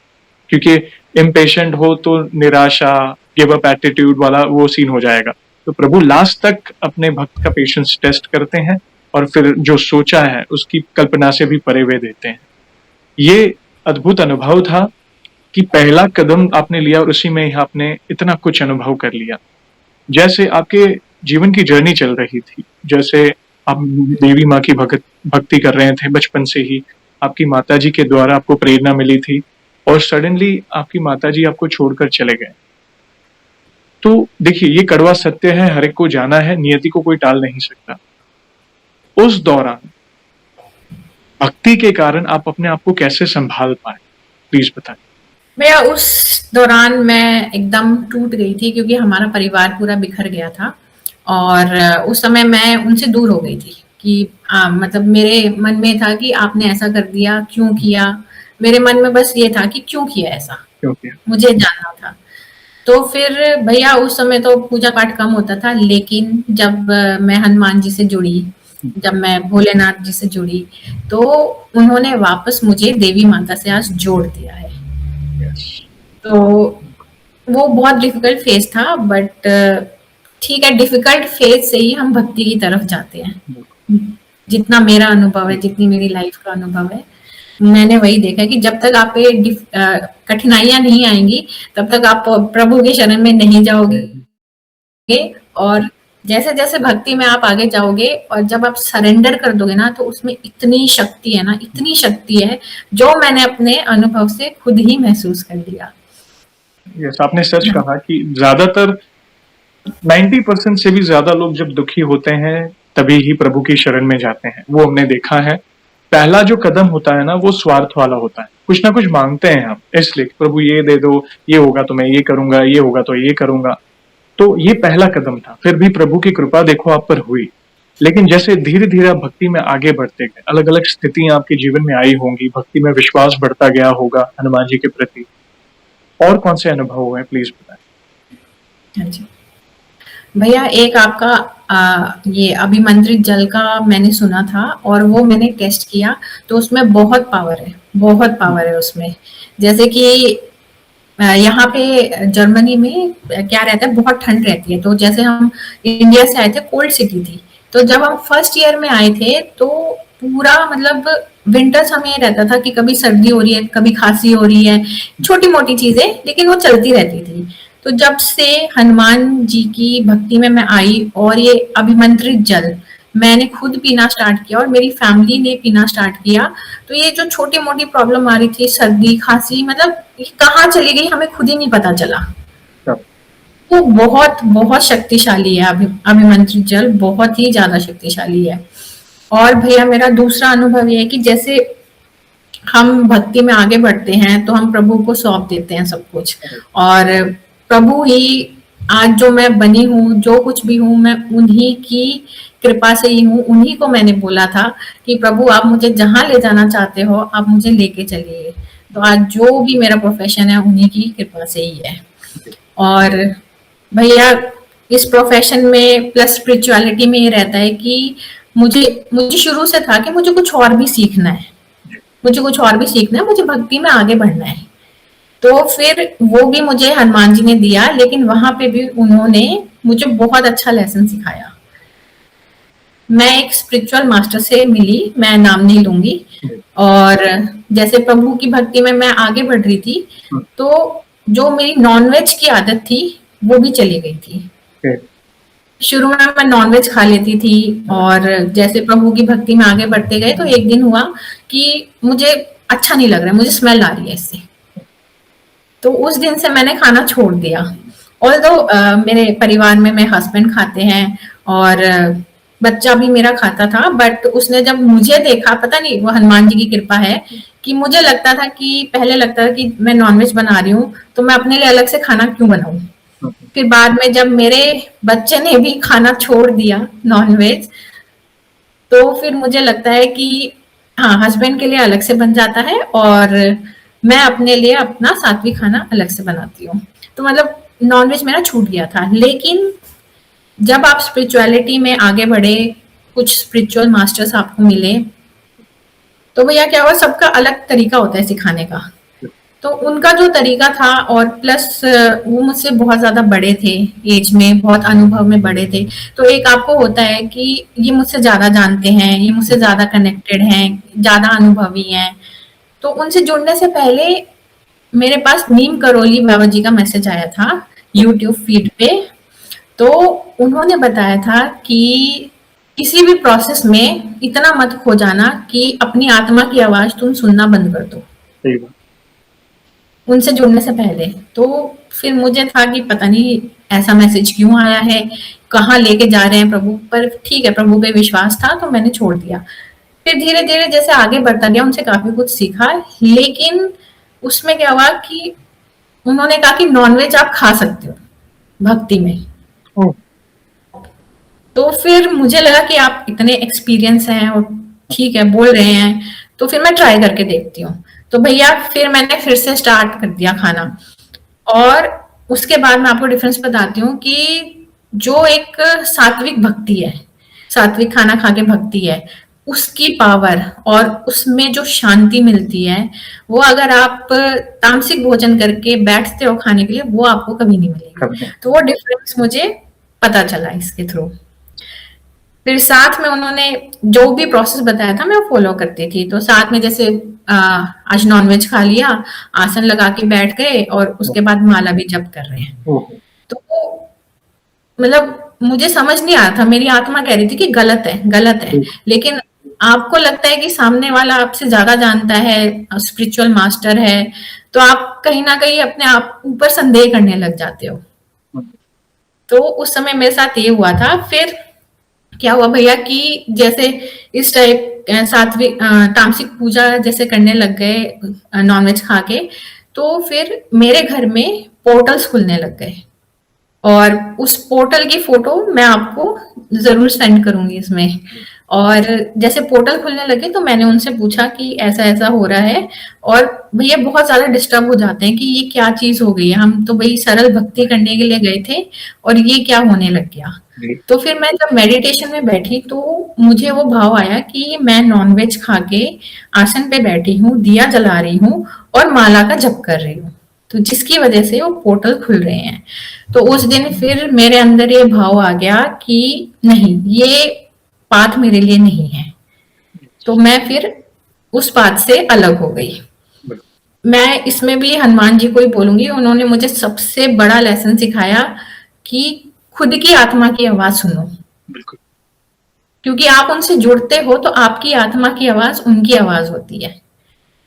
क्योंकि इम्पेशेंट हो तो निराशा, गिव अप एटीट्यूड वाला वो सीन हो जाएगा। तो प्रभु लास्ट तक अपने भक्त का पेशेंस टेस्ट करते हैं और फिर जो सोचा है उसकी कल्पना से भी परे हुए देते हैं। ये अद्भुत अनुभव था कि पहला कदम आपने लिया और उसी में ही आपने इतना कुछ अनुभव कर लिया। जैसे आपके जीवन की जर्नी चल रही थी, जैसे आप देवी माँ की भक्ति कर रहे थे बचपन से ही, आपकी माताजी के द्वारा आपको प्रेरणा मिली थी, और सडनली आपकी माताजी आपको छोड़कर चले गए। तो देखिए, ये कड़वा सत्य है, हर एक को जाना है, नियति को कोई टाल नहीं सकता। उस दौरान भक्ति के कारण आप अपने आप को कैसे संभाल पाए, प्लीज बताएं। भैया उस दौरान मैं एकदम टूट गई थी क्योंकि हमारा परिवार पूरा बिखर गया था और उस समय मैं उनसे दूर हो गई थी कि मतलब मेरे मन में था कि आपने ऐसा कर दिया, क्यों किया? मेरे मन में बस ये था कि क्यों किया ऐसा? क्योंकि मुझे जानना था। तो फिर भैया उस समय तो पूजा पाठ कम होता था, लेकिन जब मैं हनुमान जी से जुड़ी, जब मैं भोलेनाथ जी से जुड़ी, तो उन्होंने वापस मुझे देवी माता से आज जोड़ दिया है। तो वो बहुत डिफिकल्ट फेज था, बट ठीक है, डिफिकल्ट फेज से ही हम भक्ति की तरफ जाते हैं। जितना मेरा अनुभव है, जितनी मेरी लाइफ का अनुभव है, मैंने वही देखा है कि जब तक आप पे कठिनाइयां नहीं आएंगी तब तक आप प्रभु के शरण में नहीं जाओगे। और जैसे जैसे भक्ति में आप आगे जाओगे और जब आप सरेंडर कर दोगे ना, तो उसमें इतनी शक्ति है ना, इतनी शक्ति है जो मैंने अपने अनुभव से खुद ही महसूस कर लिया। यस, आपने सच कहा कि ज्यादातर 90% से भी ज्यादा लोग जब दुखी होते हैं तभी ही प्रभु की शरण में जाते हैं, वो हमने देखा है। पहला जो कदम होता है ना, वो स्वार्थ वाला होता है, कुछ ना कुछ मांगते हैं हम, इसलिए प्रभु ये दे दो, ये होगा तो मैं ये करूंगा, ये होगा तो ये करूंगा। तो ये पहला कदम था, फिर भी प्रभु की कृपा देखो आप पर हुई। लेकिन जैसे धीरे धीरे आप भक्ति में आगे बढ़ते गए, अलग अलग स्थितियां आपके जीवन में आई होंगी, भक्ति में विश्वास बढ़ता गया होगा हनुमान जी के प्रति। और कौन से अनुभव हुए, प्लीज बताएं। हाँ जी। भैया एक आपका ये अभिमंत्रित जल का मैंने सुना था और वो मैंने टेस्ट किया, तो उसमें बहुत पावर है, बहुत पावर है उसमें। जैसे कि यहाँ पे जर्मनी में क्या रहता है, बहुत ठंड रहती है। तो जैसे हम इंडिया से आए थे, कोल्ड सिटी थी। तो जब हम फर्स्ट ईयर में आए थे तो पूरा मतलब विंटर्स हमें रहता था कि कभी सर्दी हो रही है, कभी खांसी हो रही है, छोटी मोटी चीजें, लेकिन वो चलती रहती थी। तो जब से हनुमान जी की भक्ति में मैं आई और ये अभिमंत्रित जल मैंने खुद पीना स्टार्ट किया और मेरी फैमिली ने पीना स्टार्ट किया, तो ये जो छोटी मोटी प्रॉब्लम आ रही थी, सर्दी खांसी, मतलब कहाँ चली गई हमें खुद ही नहीं पता चला। तो बहुत बहुत शक्तिशाली है अभिमंत्रित जल, बहुत ही ज्यादा शक्तिशाली है। और भैया मेरा दूसरा अनुभव ये है कि जैसे हम भक्ति में आगे बढ़ते हैं तो हम प्रभु को सौंप देते हैं सब कुछ। और प्रभु ही आज जो मैं बनी हूँ, जो कुछ भी हूँ, मैं उन्हीं की कृपा से ही हूँ। उन्हीं को मैंने बोला था कि प्रभु आप मुझे जहाँ ले जाना चाहते हो आप मुझे लेके चलिए। तो आज जो भी मेरा प्रोफेशन है उन्हीं की कृपा से ही है। और भैया इस प्रोफेशन में प्लस स्पिरिचुअलिटी में ये रहता है कि मुझे मुझे शुरू से था कि मुझे कुछ और भी सीखना है, मुझे कुछ और भी सीखना है, मुझे भक्ति में आगे बढ़ना है। तो फिर वो भी मुझे हनुमान जी ने दिया, लेकिन वहां पे भी उन्होंने मुझे बहुत अच्छा लेसन सिखाया। मैं एक स्पिरिचुअल मास्टर से मिली, मैं नाम नहीं लूंगी। और जैसे प्रभु की भक्ति में मैं आगे बढ़ रही थी तो जो मेरी नॉनवेज की आदत थी वो भी चली गई थी। शुरू में मैं नॉनवेज खा लेती थी और जैसे प्रभु की भक्ति में आगे बढ़ते गए तो एक दिन हुआ कि मुझे अच्छा नहीं लग रहा है, मुझे स्मेल आ रही है इससे। तो उस दिन से मैंने खाना छोड़ दिया। ऑल्दो मेरे परिवार में मेरे हस्बैंड खाते हैं और बच्चा भी मेरा खाता था, बट उसने जब मुझे देखा, पता नहीं वो हनुमान जी की कृपा है कि मुझे लगता था कि पहले लगता था कि मैं नॉनवेज बना रही हूँ तो मैं अपने लिए अलग से खाना क्यों बनाऊं। फिर बाद में जब मेरे बच्चे ने भी खाना छोड़ दिया नॉनवेज तो फिर मुझे लगता है कि हाँ हस्बैंड के लिए अलग से बन जाता है और मैं अपने लिए अपना सात्विक खाना अलग से बनाती हूँ। तो मतलब नॉनवेज मेरा छूट गया था। लेकिन जब आप स्पिरिचुअलिटी में आगे बढ़े, कुछ स्पिरिचुअल मास्टर्स आपको मिले, तो भैया क्या हुआ, सबका अलग तरीका होता है सिखाने का। तो उनका जो तरीका था और प्लस वो मुझसे बहुत ज्यादा बड़े थे, एज में बहुत अनुभव में बड़े थे। तो एक आपको होता है कि ये मुझसे ज्यादा जानते हैं, ये मुझसे ज्यादा कनेक्टेड हैं, ज्यादा अनुभवी हैं। तो उनसे जुड़ने से पहले मेरे पास नीम करोली बाबा जी का मैसेज आया था यूट्यूब फीड पे। तो उन्होंने बताया था कि किसी भी प्रोसेस में इतना मत खो जाना कि अपनी आत्मा की आवाज तुम सुनना बंद कर दो, उनसे जुड़ने से पहले। तो फिर मुझे था कि पता नहीं ऐसा मैसेज क्यों आया है, कहाँ लेके जा रहे हैं प्रभु, पर ठीक है प्रभु पे विश्वास था तो मैंने छोड़ दिया। फिर धीरे धीरे जैसे आगे बढ़ता गया उनसे काफी कुछ सीखा। लेकिन उसमें क्या हुआ कि उन्होंने कहा कि नॉनवेज आप खा सकते हो भक्ति में। तो फिर मुझे लगा कि आप इतने एक्सपीरियंस हैं और ठीक है बोल रहे हैं तो फिर मैं ट्राई करके देखती हूँ। तो भैया फिर मैंने फिर से स्टार्ट कर दिया खाना। और उसके बाद मैं आपको डिफरेंस बताती हूँ कि जो एक सात्विक भक्ति है, सात्विक खाना खा के भक्ति है, उसकी पावर और उसमें जो शांति मिलती है वो अगर आप तामसिक भोजन करके बैठते हो खाने के लिए वो आपको कभी नहीं मिलेगी। तो वो डिफरेंस मुझे पता चला इसके थ्रू। फिर साथ में उन्होंने जो भी प्रोसेस बताया था मैं वो फॉलो करती थी। तो साथ में जैसे आज नॉनवेज खा लिया, आसन लगा के बैठ गए और उसके बाद माला भी जप कर रहे हैं। तो मतलब मुझे समझ नहीं आ रहा था, मेरी आत्मा कह रही थी कि गलत है गलत है, लेकिन आपको लगता है कि सामने वाला आपसे ज्यादा जानता है, स्पिरिचुअल मास्टर है, तो आप कहीं ना कहीं अपने आप ऊपर संदेह करने लग जाते हो। तो उस समय मेरे साथ ये हुआ था। फिर क्या हुआ भैया कि जैसे इस टाइप सात्विक तामसिक पूजा जैसे करने लग गए नॉनवेज खा के, तो फिर मेरे घर में पोर्टल्स खुलने लग गए। और उस पोर्टल की फोटो मैं आपको जरूर सेंड करूंगी इसमें। और जैसे पोर्टल खुलने लगे तो मैंने उनसे पूछा कि ऐसा ऐसा हो रहा है, और भैया बहुत ज्यादा डिस्टर्ब हो जाते हैं कि ये क्या चीज हो गई है, हम तो भाई सरल भक्ति करने के लिए गए थे और ये क्या होने लग गया। तो फिर मैं जब मेडिटेशन में बैठी तो मुझे वो भाव आया कि मैं नॉनवेज खा के आसन पे बैठी हूँ, दिया जला रही हूँ और माला का जप कर रही हूँ, तो जिसकी वजह से वो पोर्टल खुल रहे हैं। तो उस दिन फिर मेरे अंदर ये भाव आ गया कि नहीं, ये पाथ मेरे लिए नहीं है। तो मैं फिर उस पाथ से अलग हो गई। मैं इसमें भी हनुमान जी को ही बोलूंगी, उन्होंने मुझे सबसे बड़ा लेसन सिखाया कि खुद की आत्मा की आवाज सुनो। बिल्कुल। क्योंकि आप उनसे जुड़ते हो तो आपकी आत्मा की आवाज उनकी आवाज होती है।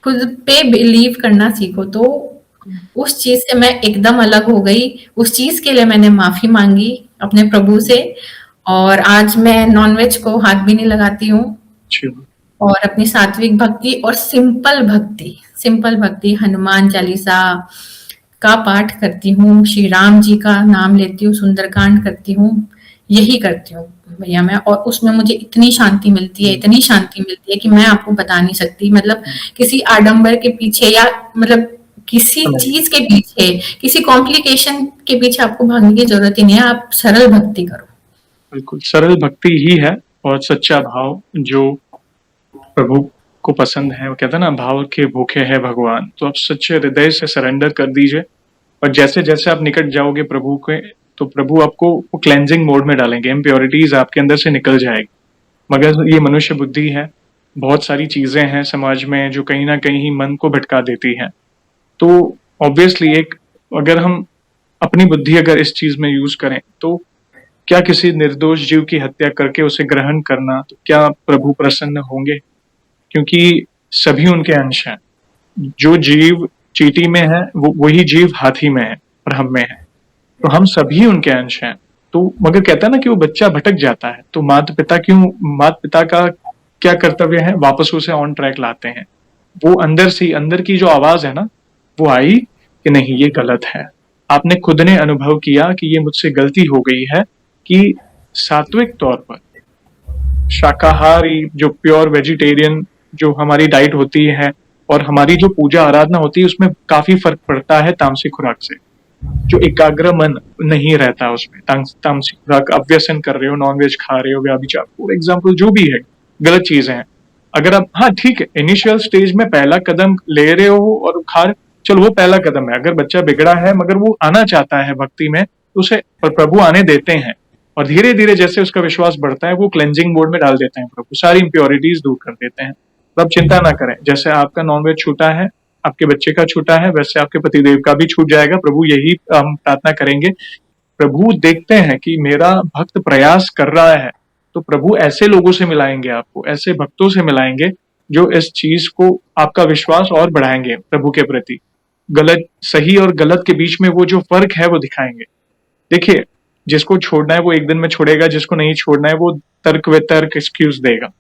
खुद पे बिलीव करना सीखो। तो उस चीज से मैं एकदम अलग हो गई। उस चीज के लिए मैंने माफी मांगी अपने प्रभु से, और आज मैं नॉनवेज को हाथ भी नहीं लगाती हूँ। और अपनी सात्विक भक्ति और सिंपल भक्ति हनुमान चालीसा का पाठ करती हूँ, श्री राम जी का नाम लेती हूँ, सुंदरकांड करती हूँ, यही करती हूँ भैया मैं। और उसमें मुझे इतनी शांति मिलती है, इतनी शांति मिलती है कि मैं आपको बता नहीं सकती। मतलब किसी आडंबर के पीछे या मतलब किसी समझ चीज के पीछे, किसी कॉम्प्लिकेशन के पीछे आपको भागने की जरूरत ही नहीं है। आप सरल भक्ति करो। बिल्कुल सरल भक्ति ही है और सच्चा भाव जो प्रभु को पसंद है। वो कहते हैं ना, भाव के भूखे है भगवान। तो आप सच्चे हृदय से सरेंडर कर दीजिए और जैसे जैसे आप निकट जाओगे प्रभु के, तो प्रभु आपको वो क्लेंजिंग मोड में डालेंगे, इम्प्योरिटीज आपके अंदर से निकल जाएगी। मगर ये मनुष्य बुद्धि है, बहुत सारी चीजें हैं समाज में जो कहीं ना कहीं मन को भटका देती हैं। तो ऑब्वियसली एक, अगर हम अपनी बुद्धि अगर इस चीज में यूज करें, तो क्या किसी निर्दोष जीव की हत्या करके उसे ग्रहण करना, तो क्या प्रभु प्रसन्न होंगे? क्योंकि सभी उनके अंश हैं। जो जीव चींटी में है वो वही जीव हाथी में है और हम में है, तो हम सभी उनके अंश हैं। तो मगर कहता है ना कि वो बच्चा भटक जाता है, तो माता पिता का क्या कर्तव्य है? वापस उसे ऑन ट्रैक लाते हैं। वो अंदर से, अंदर की जो आवाज है ना, वो आई कि नहीं ये गलत है। आपने खुद ने अनुभव किया कि ये मुझसे गलती हो गई है, कि सात्विक तौर पर शाकाहारी जो प्योर वेजिटेरियन जो हमारी डाइट होती है और हमारी जो पूजा आराधना होती है, उसमें काफी फर्क पड़ता है तामसिक खुराक से। जो एकाग्र मन नहीं रहता उसमें, तामसिक खुराक, आप व्यसन कर रहे हो, नॉनवेज खा रहे हो, व्याभिचार, फॉर एग्जाम्पल जो भी है गलत चीजें हैं। अगर आप, हाँ ठीक है, इनिशियल स्टेज में पहला कदम ले रहे हो और खा रहे, चलो वो पहला कदम है। अगर बच्चा बिगड़ा है मगर वो आना चाहता है भक्ति में, तो उसे प्रभु आने देते हैं और धीरे धीरे जैसे उसका विश्वास बढ़ता है, वो क्लेंजिंग मोड में डाल देते हैं प्रभु, सारी इंप्योरिटीज दूर कर देते हैं। तो आप चिंता ना करें, जैसे आपका नॉनवेज छूटा है, आपके बच्चे का छूटा है, वैसे आपके पतिदेव का भी छूट जाएगा। प्रभु यही हम प्रार्थना करेंगे। प्रभु देखते हैं कि मेरा भक्त प्रयास कर रहा है, तो प्रभु ऐसे लोगों से मिलाएंगे आपको, ऐसे भक्तों से मिलाएंगे जो इस चीज को, आपका विश्वास और बढ़ाएंगे प्रभु के प्रति। गलत, सही और गलत के बीच में वो जो फर्क है वो दिखाएंगे। देखिए, जिसको छोड़ना है वो एक दिन में छोड़ेगा, जिसको नहीं छोड़ना है वो तर्क वितर्क एक्सक्यूज देगा।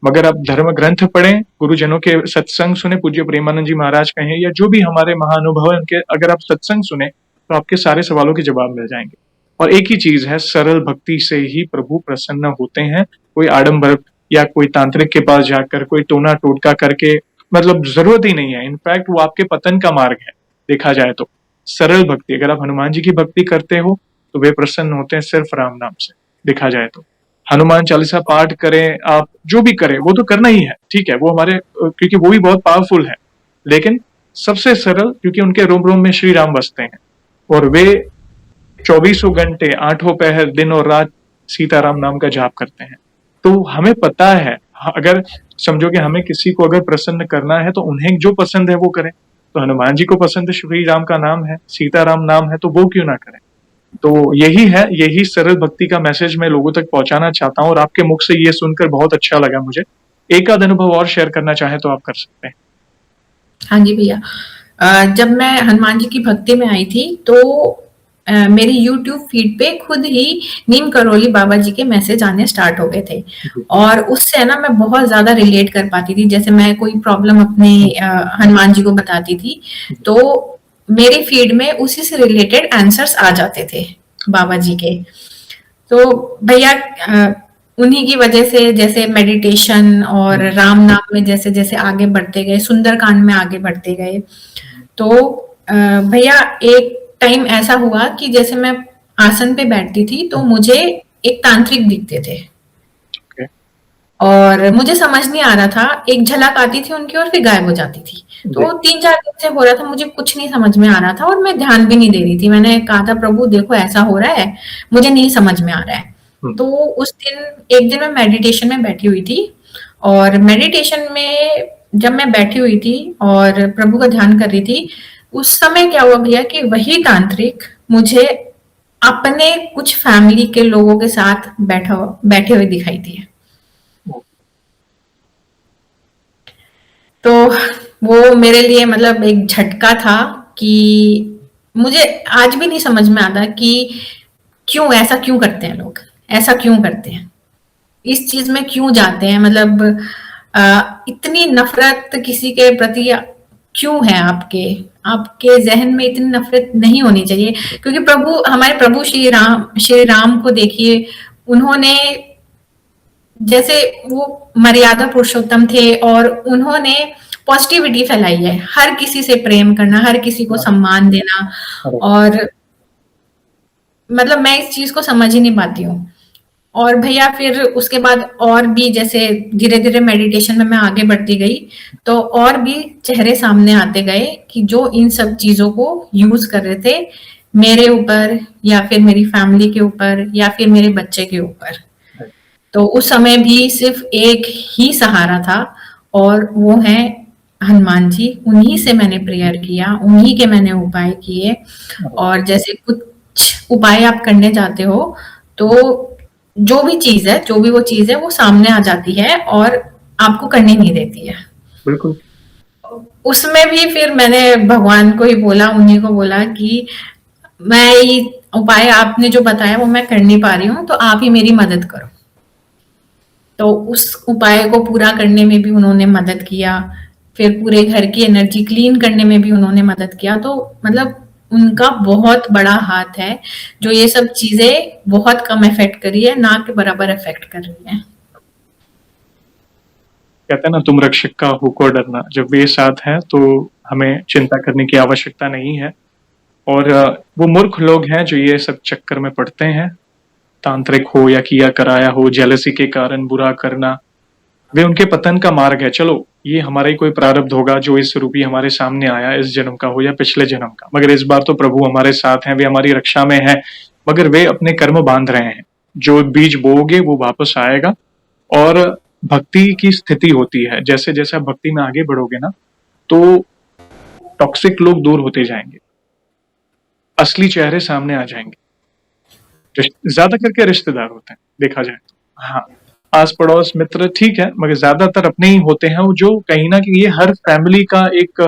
मगर आप धर्म ग्रंथ पढ़ें, गुरुजनों के सत्संग सुने, पूज्य प्रेमानंद जी महाराज कहें या जो भी हमारे महानुभव है उनके, अगर आप सत्संग सुने तो आपके सारे सवालों के जवाब मिल जाएंगे। और एक ही चीज है, सरल भक्ति से ही प्रभु प्रसन्न होते हैं। कोई आडंबर या कोई तांत्रिक के पास जाकर कोई टोना टोटका करके मतलब जरूरत ही नहीं है। इनफैक्ट वो आपके पतन का मार्ग है देखा जाए तो। सरल भक्ति, अगर आप हनुमान जी की भक्ति करते हो तो वे प्रसन्न होते हैं सिर्फ राम नाम से, देखा जाए तो। हनुमान चालीसा पाठ करें, आप जो भी करें वो तो करना ही है, ठीक है, वो हमारे, क्योंकि वो भी बहुत पावरफुल है। लेकिन सबसे सरल, क्योंकि उनके रोम रोम में श्री राम बसते हैं और वे 24 घंटे 8 पहर दिन और रात सीताराम नाम का जाप करते हैं। तो हमें पता है, अगर समझो कि हमें किसी को अगर प्रसन्न करना है तो उन्हें जो पसंद है वो करें। तो हनुमान जी को पसंद है श्री राम का नाम है, सीताराम नाम है, तो वो क्यों ना करें। तो यही है, यही सरल भक्ति का मैसेज मैं लोगों तक पहुंचाना चाहता हूँ और आपके मुख से ये सुनकर बहुत अच्छा लगा मुझे। एक आध अनुभव और शेयर करना चाहे तो आप कर सकते हैं। हाँ जी भैया, जब मैं हनुमान जी की भक्ति में आई थी तो मेरी यूट्यूब फीड पे खुद ही नीम करोली बाबा जी के मैसेज आने स्टार्ट हो गए थे और उससे ना मैं बहुत ज्यादा रिलेट कर पाती थी। जैसे मैं कोई प्रॉब्लम अपने हनुमान जी को बताती थी तो मेरी फीड में उसी से रिलेटेड आंसर्स आ जाते थे बाबा जी के। तो भैया उन्हीं की वजह से जैसे मेडिटेशन और राम नाम में जैसे जैसे आगे बढ़ते गए, सुंदरकांड में आगे बढ़ते गए, तो भैया एक टाइम ऐसा हुआ कि जैसे मैं आसन पे बैठती थी तो मुझे एक तांत्रिक दिखते थे और मुझे समझ नहीं आ रहा था, एक झलक आती थी उनकी और फिर गायब हो जाती थी। तो 3-4 दिन से हो रहा था, मुझे कुछ नहीं समझ में आ रहा था और मैं ध्यान भी नहीं दे रही थी। मैंने कहा था प्रभु देखो ऐसा हो रहा है, मुझे नहीं समझ में आ रहा है। तो उस दिन, एक दिन मैं मेडिटेशन में बैठी हुई थी और मेडिटेशन में जब मैं बैठी हुई थी और प्रभु का ध्यान कर रही थी, उस समय क्या हुआ भैया कि वही तांत्रिक मुझे अपने कुछ फैमिली के लोगों के साथ बैठे हुए दिखाई दिए। तो वो मेरे लिए मतलब एक झटका था कि मुझे आज भी नहीं समझ में आता कि क्यों ऐसा क्यों करते हैं लोग, ऐसा क्यों करते हैं, इस चीज में क्यों जाते हैं। मतलब इतनी नफरत किसी के प्रति क्यों है आपके आपके जहन में इतनी नफरत नहीं होनी चाहिए, क्योंकि हमारे प्रभु श्री राम को देखिए, उन्होंने जैसे वो मर्यादा पुरुषोत्तम थे और उन्होंने पॉजिटिविटी फैलाई है, हर किसी से प्रेम करना, हर किसी को सम्मान देना। और मतलब मैं इस चीज को समझ ही नहीं पाती हूँ। और भैया फिर उसके बाद और भी जैसे धीरे-धीरे मेडिटेशन में मैं आगे बढ़ती गई, तो और भी चेहरे सामने आते गए कि जो इन सब चीज़ों को यूज़ कर रहे थे, मेरे ऊपर या फिर मेरी फैमिली के ऊपर या फिर मेरे बच्चे के ऊपर। तो उस समय भी सिर्फ एक ही सहारा था और वो है हनुमान जी। उन्हीं से मैंने प्रेयर किया, उन्हीं के मैंने उपाय किए। और जैसे कुछ उपाय आप करने जाते हो, तो जो भी चीज़ है, जो भी वो चीज़ है, वो सामने आ जाती है और आपको करने नहीं देती है। बिल्कुल। उसमें भी फिर मैंने भगवान को ही बोला, उन्हीं को बोला कि मैं ये उपाय आपने जो बताया वो मैं कर नहीं पा रही हूँ, तो आप ही मेरी मदद करो। तो उस उपाय को पूरा करने में भी उन्होंने मदद किया, फिर पूरे घर की एनर्जी क्लीन करने में भी उन्होंने मदद किया। तो मतलब उनका बहुत बड़ा हाथ है, जो ये सब चीजें बहुत कम इफेक्ट करी है, ना के बराबर इफेक्ट कर रही है। कहते हैं ना, तुम रक्षक का होको डरना। जब वे साथ हैं तो हमें चिंता करने की आवश्यकता नहीं है। और वो मूर्ख लोग हैं जो ये सब चक्कर में पड़ते हैं, तांत्रिक हो या किया कराया हो, जेलसी के कारण बुरा करना, वे उनके पतन का मार्ग है। चलो, ये हमारा ही कोई प्रारब्ध होगा जो इस रूपी हमारे सामने आया, इस जन्म का हो या पिछले जन्म का। मगर इस बार तो प्रभु हमारे साथ हैं, वे हमारी रक्षा में हैं, मगर वे अपने कर्म बांध रहे हैं। जो बीज बोओगे वो वापस आएगा। और भक्ति की स्थिति होती है, जैसे जैसे आप भक्ति में आगे बढ़ोगे ना, तो टॉक्सिक लोग दूर होते जाएंगे, असली चेहरे सामने आ जाएंगे। ज्यादा करके रिश्तेदार होते हैं, देखा जाए तो। हाँ, आस पड़ोस मित्र ठीक है, मगर ज्यादातर अपने ही होते हैं, वो जो कहीं ना कहीं ये हर फैमिली का एक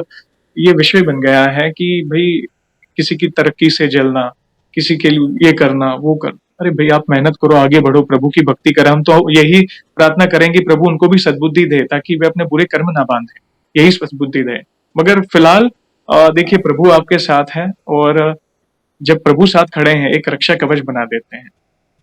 ये विषय बन गया है कि भाई किसी की तरक्की से जलना, किसी के लिए ये करना वो कर। अरे भाई, आप मेहनत करो, आगे बढ़ो, प्रभु की भक्ति करें। हम तो यही प्रार्थना करेंगे प्रभु उनको भी सद्बुद्धि दे, ताकि वे अपने बुरे कर्म ना बांधे, यही सद्बुद्धि दे। मगर फिलहाल देखिए, प्रभु आपके साथ है, और जब प्रभु साथ खड़े हैं एक रक्षा कवच बना देते हैं।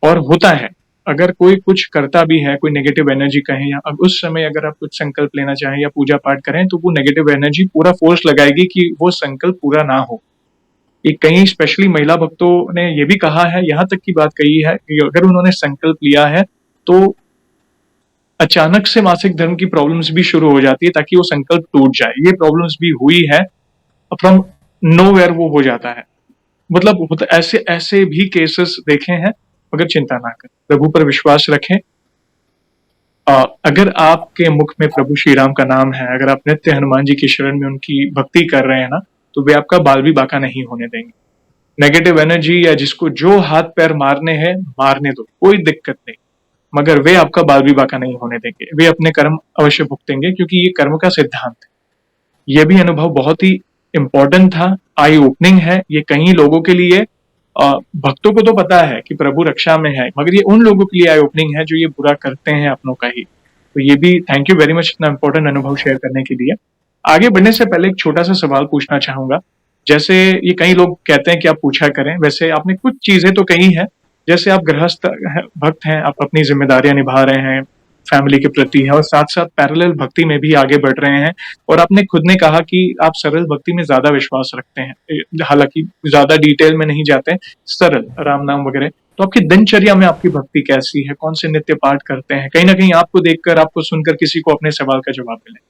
और होता है, अगर कोई कुछ करता भी है, कोई नेगेटिव एनर्जी कहें, या अब उस समय अगर आप कुछ संकल्प लेना चाहें या पूजा पाठ करें, तो वो नेगेटिव एनर्जी पूरा फोर्स लगाएगी कि वो संकल्प पूरा ना हो। ये कई स्पेशली महिला भक्तों ने ये भी कहा है, यहाँ तक की बात कही है कि अगर उन्होंने संकल्प लिया है तो अचानक से मासिक धर्म की प्रॉब्लम्स भी शुरू हो जाती है, ताकि वो संकल्प टूट जाए। ये प्रॉब्लम्स भी हुई है, फ्रॉम नोवेयर वो हो जाता है। मतलब ऐसे ऐसे भी केसेस देखे हैं। मगर चिंता ना करें, प्रभु पर विश्वास रखें। अगर आपके मुख में प्रभु श्री राम का नाम है, अगर आप नित्य हनुमान जी की शरण में उनकी भक्ति कर रहे हैं ना, तो वे आपका बाल भी बाका नहीं होने देंगे। नेगेटिव एनर्जी या जिसको जो हाथ पैर मारने हैं मारने दो, कोई दिक्कत नहीं, मगर वे आपका बाल भी बाका नहीं होने देंगे। वे अपने कर्म अवश्य भुगतेंगे, क्योंकि ये कर्म का सिद्धांत है। ये भी अनुभव बहुत ही इंपॉर्टेंट था, आई ओपनिंग है ये कई लोगों के लिए। भक्तों को तो पता है कि प्रभु रक्षा में है, मगर ये उन लोगों के लिए आई ओपनिंग है जो ये बुरा करते हैं अपनों का ही। तो ये भी थैंक यू वेरी मच इतना इंपॉर्टेंट अनुभव शेयर करने के लिए। आगे बढ़ने से पहले एक छोटा सा सवाल पूछना चाहूंगा। जैसे ये कई लोग कहते हैं कि आप पूछा करें, वैसे आपने कुछ चीजें तो कही हैं। जैसे आप गृहस्थ भक्त हैं, आप अपनी जिम्मेदारियां निभा रहे हैं फैमिली के प्रति है, और साथ साथ पैरेलल भक्ति में भी आगे बढ़ रहे हैं। और आपने खुद ने कहा कि आप सरल भक्ति में ज्यादा विश्वास रखते हैं, हालांकि ज्यादा डिटेल में नहीं जाते, सरल राम नाम वगैरह। तो आपकी दिनचर्या में आपकी भक्ति कैसी है, कौन से नित्य पाठ करते हैं? कहीं ना कहीं आपको देखकर, आपको सुनकर किसी को अपने सवाल का जवाब मिले।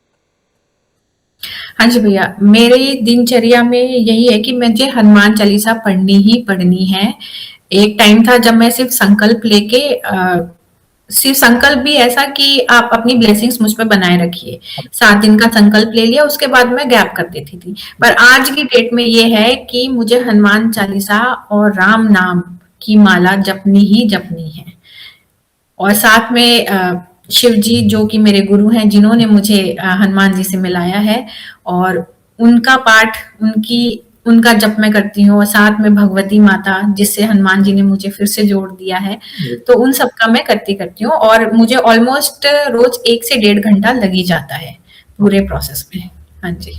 हाँ जी भैया, मेरी दिनचर्या में यही है कि मुझे हनुमान चालीसा पढ़नी ही पढ़नी है। एक टाइम था जब मैं सिर्फ संकल्प लेके सिर्फ संकल्प भी ऐसा कि आप अपनी ब्लेसिंग्स मुझ पे बनाए रखिए, 7 दिन का संकल्प ले लिया, उसके बाद मैं गैप कर देती थी। पर आज की डेट में ये है कि मुझे हनुमान चालीसा और राम नाम की माला जपनी ही जपनी है। और साथ में शिव जी जो कि मेरे गुरु हैं, जिन्होंने मुझे हनुमान जी से मिलाया है, और उनका पाठ, उनकी उनका जप मैं करती हूँ और साथ में भगवती माता जिससे हनुमान जी ने मुझे फिर से जोड़ दिया है, तो उन सब का मैं करती हूँ और मुझे ऑलमोस्ट रोज 1 से 1.5 घंटा लग ही जाता है पूरे प्रोसेस में। हाँ जी।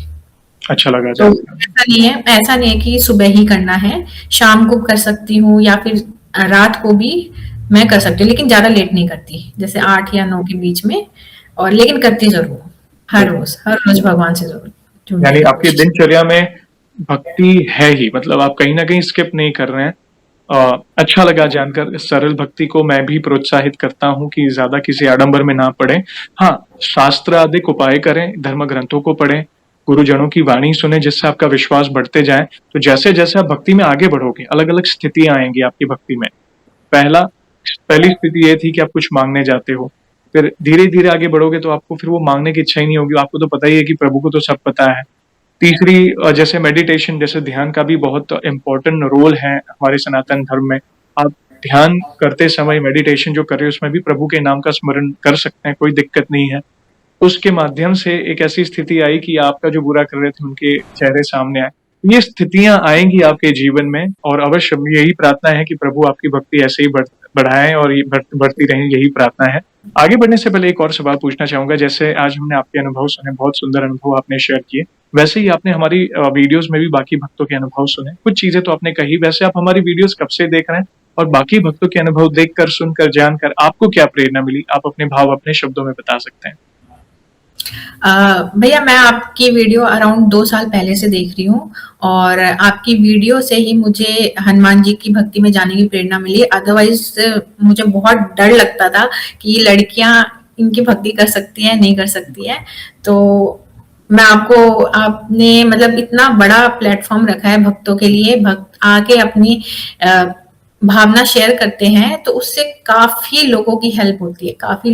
अच्छा लगा तो जानकर। ऐसा नहीं है कि सुबह ही करना है, शाम को कर सकती हूँ या फिर रात को भी मैं कर सकती हूँ, लेकिन ज़्यादा लेट नहीं करती, जैसे 8 या 9 के बीच में। और लेकिन करती ज़रूर हूँ, हर रोज़ भगवान से ज़रूर जुड़ने यानी की आपकी कोशिश। दिनचर्या में भक्ति है ही, मतलब आप कहीं न कहीं स्किप नहीं कर रहे हैं। अच्छा लगा जानकर। इस सरल भक्ति को मैं भी प्रोत्साहित करता हूँ कि ज़्यादा किसी आडंबर में ना पड़ें। हाँ, शास्त्रादिक उपाय करें, धर्म ग्रंथों को पढ़ें, गुरुजनों की वाणी सुनें जिससे आपका विश्वास बढ़ते जाए। तो जैसे-जैसे आप भक्ति में आगे बढ़ोगे, अलग-अलग स्थितियाँ आएँगी आपकी भक्ति में। पहला पहली स्थिति ये थी कि आप कुछ माँगने जाते हो, फिर धीरे-धीरे आगे बढ़ोगे तो आपको फिर वो माँगने की इच्छा ही नहीं होगी, आपको तो पता ही है कि प्रभु को तो सब पता है। तीसरी जैसे मेडिटेशन, जैसे ध्यान का भी बहुत इम्पोर्टेंट रोल है हमारे सनातन धर्म में। आप ध्यान करते समय मेडिटेशन जो कर रहे हो उसमें भी प्रभु के नाम का स्मरण कर सकते हैं, कोई दिक्कत नहीं है। उसके माध्यम से एक ऐसी स्थिति आई कि आपका जो बुरा कर रहे थे उनके चेहरे सामने आए। ये स्थितियाँ आएँगी आपके जीवन में और अवश्य यही प्रार्थना है कि प्रभु आपकी भक्ति ऐसे ही बढ़ाएँ और ये बढ़ती रहे, यही प्रार्थना है। आगे बढ़ने से पहले एक और सवाल पूछना चाहूँगा, जैसे आज हमने आपके अनुभव सुने, बहुत सुंदर अनुभव आपने शेयर किए। वैसे ही आपने हमारी वीडियोज़ में भी बाकी भक्तों के अनुभव सुने। कुछ चीज़ें तो आपने कही, वैसे आप हमारी वीडियोज़ कब से देख रहे हैं? और बाकी भक्तों के अनुभव देखकर, सुनकर, जानकर आपको क्या प्रेरणा मिली? आप अपने भाव अपने शब्दों में बता सकते हैं। भैया मैं आपकी वीडियो अराउंड 2 साल पहले से देख रही हूँ और आपकी वीडियो से ही मुझे हनुमान जी की भक्ति में जाने की प्रेरणा मिली। अदरवाइज़ मुझे बहुत डर लगता था कि ये लड़कियाँ इनकी भक्ति कर सकती हैं, नहीं कर सकती हैं। तो मैं आपने मतलब इतना बड़ा प्लेटफ़ॉर्म रखा है भक्तों के लिए, भक्त आके अपनी अ, भावना शेयर करते हैं, तो उससे काफ़ी लोगों की हेल्प होती है, काफ़ी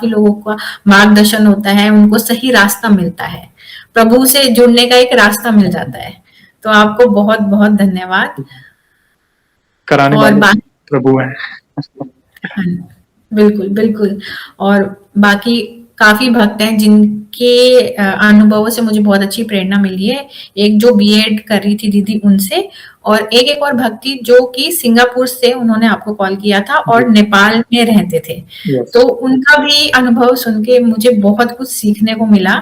लोगों का मार्गदर्शन होता है, उनको सही रास्ता मिलता है, प्रभु से जुड़ने का एक रास्ता मिल जाता है। तो आपको बहुत-बहुत धन्यवाद। कराने और वाले बा प्रभु हैं। हाँ, बिल्कुल, बिल्कुल। और बाकी काफ़ी भक्त हैं जिनके अनुभवों से मुझे बहुत अच्छी प्रेरणा मिली है। एक जो बीएड कर रही थी दीदी उनसे और एक और भक्त थी जो कि सिंगापुर से उन्होंने आपको कॉल किया था जी, और नेपाल में रहते थे। यस। तो उनका भी अनुभव सुन के मुझे बहुत कुछ सीखने को मिला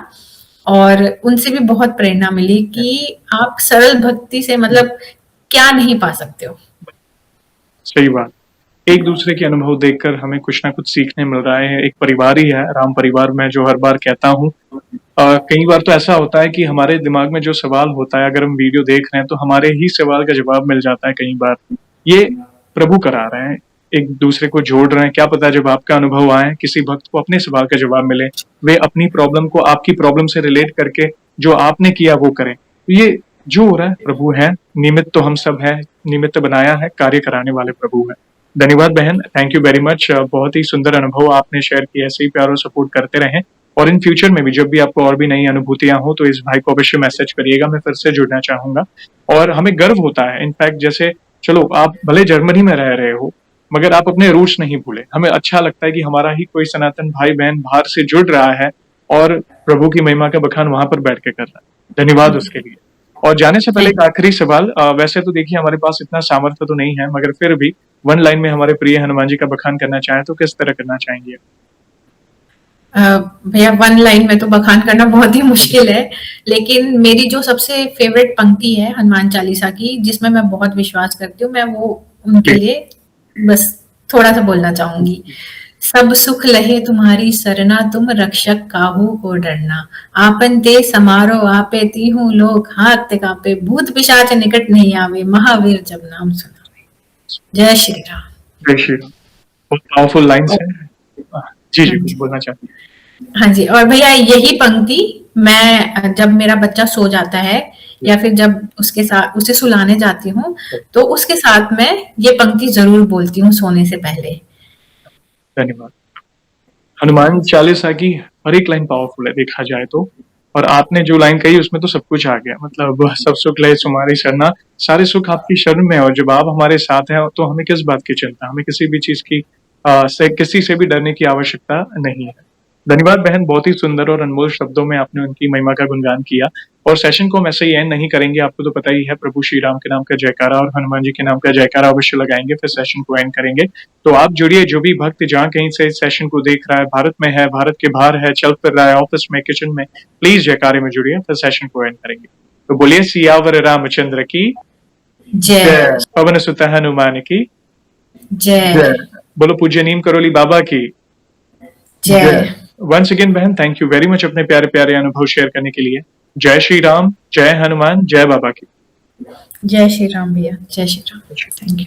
और उनसे भी बहुत प्रेरणा मिली कि आप सरल भक्ति से मतलब क्या नहीं पा सकते हो। सही बात। एक दूसरे के अनुभव देखकर हमें कुछ ना कुछ सीखने मिल रहा है। एक परिवार ही है, राम परिवार, मैं जो हर बार कहता हूँ। कई बार तो ऐसा होता है कि हमारे दिमाग में जो सवाल होता है, अगर हम वीडियो देख रहे हैं तो हमारे ही सवाल का जवाब मिल जाता है कई बार। ये प्रभु करा रहे हैं, एक दूसरे को जोड़ रहे हैं। क्या पता जब आपका अनुभव आए, किसी भक्त को अपने सवाल का जवाब मिले, वे अपनी प्रॉब्लम को आपकी प्रॉब्लम से रिलेट करके जो आपने किया वो करें। तो ये जो हो रहा है प्रभु है, निमित्त तो हम सब हैं, निमित्त बनाया है, कार्य कराने वाले प्रभु हैं। धन्यवाद बहन, थैंक यू वेरी मच। बहुत ही सुंदर अनुभव आपने शेयर किया, ऐसे ही प्यार और सपोर्ट करते रहें। और इन फ्यूचर में भी जब भी आपको और भी नई अनुभूतियां हो तो इस भाई को अवश्य मैसेज करिएगा, मैं फिर से जुड़ना चाहूंगा। और हमें गर्व होता है, इनफैक्ट जैसे चलो आप भले जर्मनी में रह रहे हो मगर आप अपने रूट्स नहीं भूले। हमें अच्छा लगता है कि हमारा ही कोई सनातन भाई बहन बाहर से जुड़ रहा है और प्रभु की महिमा का बखान वहां पर बैठ के कर रहा है। धन्यवाद उसके लिए। और जाने से पहले थैंक एक आखिरी सवाल, वैसे तो देखिए हमारे पास इतना सामर्थ्य तो नहीं है मगर फिर भी वन लाइन में हमारे प्रिय हनुमान जी का बखान करना चाहें तो किस तरह करना चाहेंगे? अ, भैया 1 लाइन में तो बखान करना बहुत ही मुश्किल है, लेकिन मेरी जो सबसे फ़ेवरेट पंक्ति है हनुमान चालीसा की, जिसमें मैं बहुत विश्वास करती हूँ, मैं वो उनके जी। लिए बस थोड़ा-सा बोलना चाहूँगी। सब सुख लहे तुम्हारी सरना, तुम रक्षक काहू को डरना। आपन ते समारो आपे तीहू लोक, हाथ काँपे, भूत पिशाच निकट नहीं आवे, महावीर जब नाम सुनावे। जय श्री राम। जय श्री राम। बहुत पावरफुल लाइन्स हैं। जी, हाँ जी, कुछ जी। बोलना चाहती हैं? हाँ जी, और भैया यही पंक्ति मैं जब मेरा बच्चा सो जाता है या फिर जब उसके साथ उसे सुलाने जाती हूँ, तो उसके साथ मैं ये पंक्ति ज़रूर बोलती हूँ सोने से पहले। धन्यवाद। हनुमान चालीसा की हर एक लाइन पावरफुल है देखा जाए तो। और आपने जो लाइन कही उसमें तो सब कुछ आ गया, मतलब सब सुख लहे तुम्हारी शरणा, सारे सुख आपकी शरण में है और जब आप हमारे साथ हैं तो हमें किस बात की चिंता, हमें किसी भी चीज की से किसी से भी डरने की आवश्यकता नहीं है। धन्यवाद बहन, बहुत ही सुंदर और अनमोल शब्दों में आपने उनकी महिमा का गुणगान किया। और सेशन को हम ऐसे ही एंड नहीं करेंगे, आपको तो पता ही है, प्रभु श्री राम के नाम का जयकारा और हनुमान जी के नाम का जयकारा अवश्य लगाएंगे, फिर सेशन को एंड करेंगे। तो आप जुड़िए, जो भी भक्त जहाँ कहीं से इस सेशन को देख रहा है, भारत में है, भारत के बाहर है, चल फिर रहा है, ऑफिस में, किचन में, प्लीज जयकारे में जुड़िए, फिर सेशन को एंड करेंगे। तो बोलिए सियावर रामचंद्र की जय पवन सुत हनुमान की जय बोलो पूज्य नीम करोली बाबा की जय। वंस अगेन बहन, थैंक यू वेरी मच अपने प्यारे प्यारे अनुभव शेयर करने के लिए। जय श्री राम, जय हनुमान, जय बाबा की। जय श्री राम भैया, जय श्री राम, थैंक यू।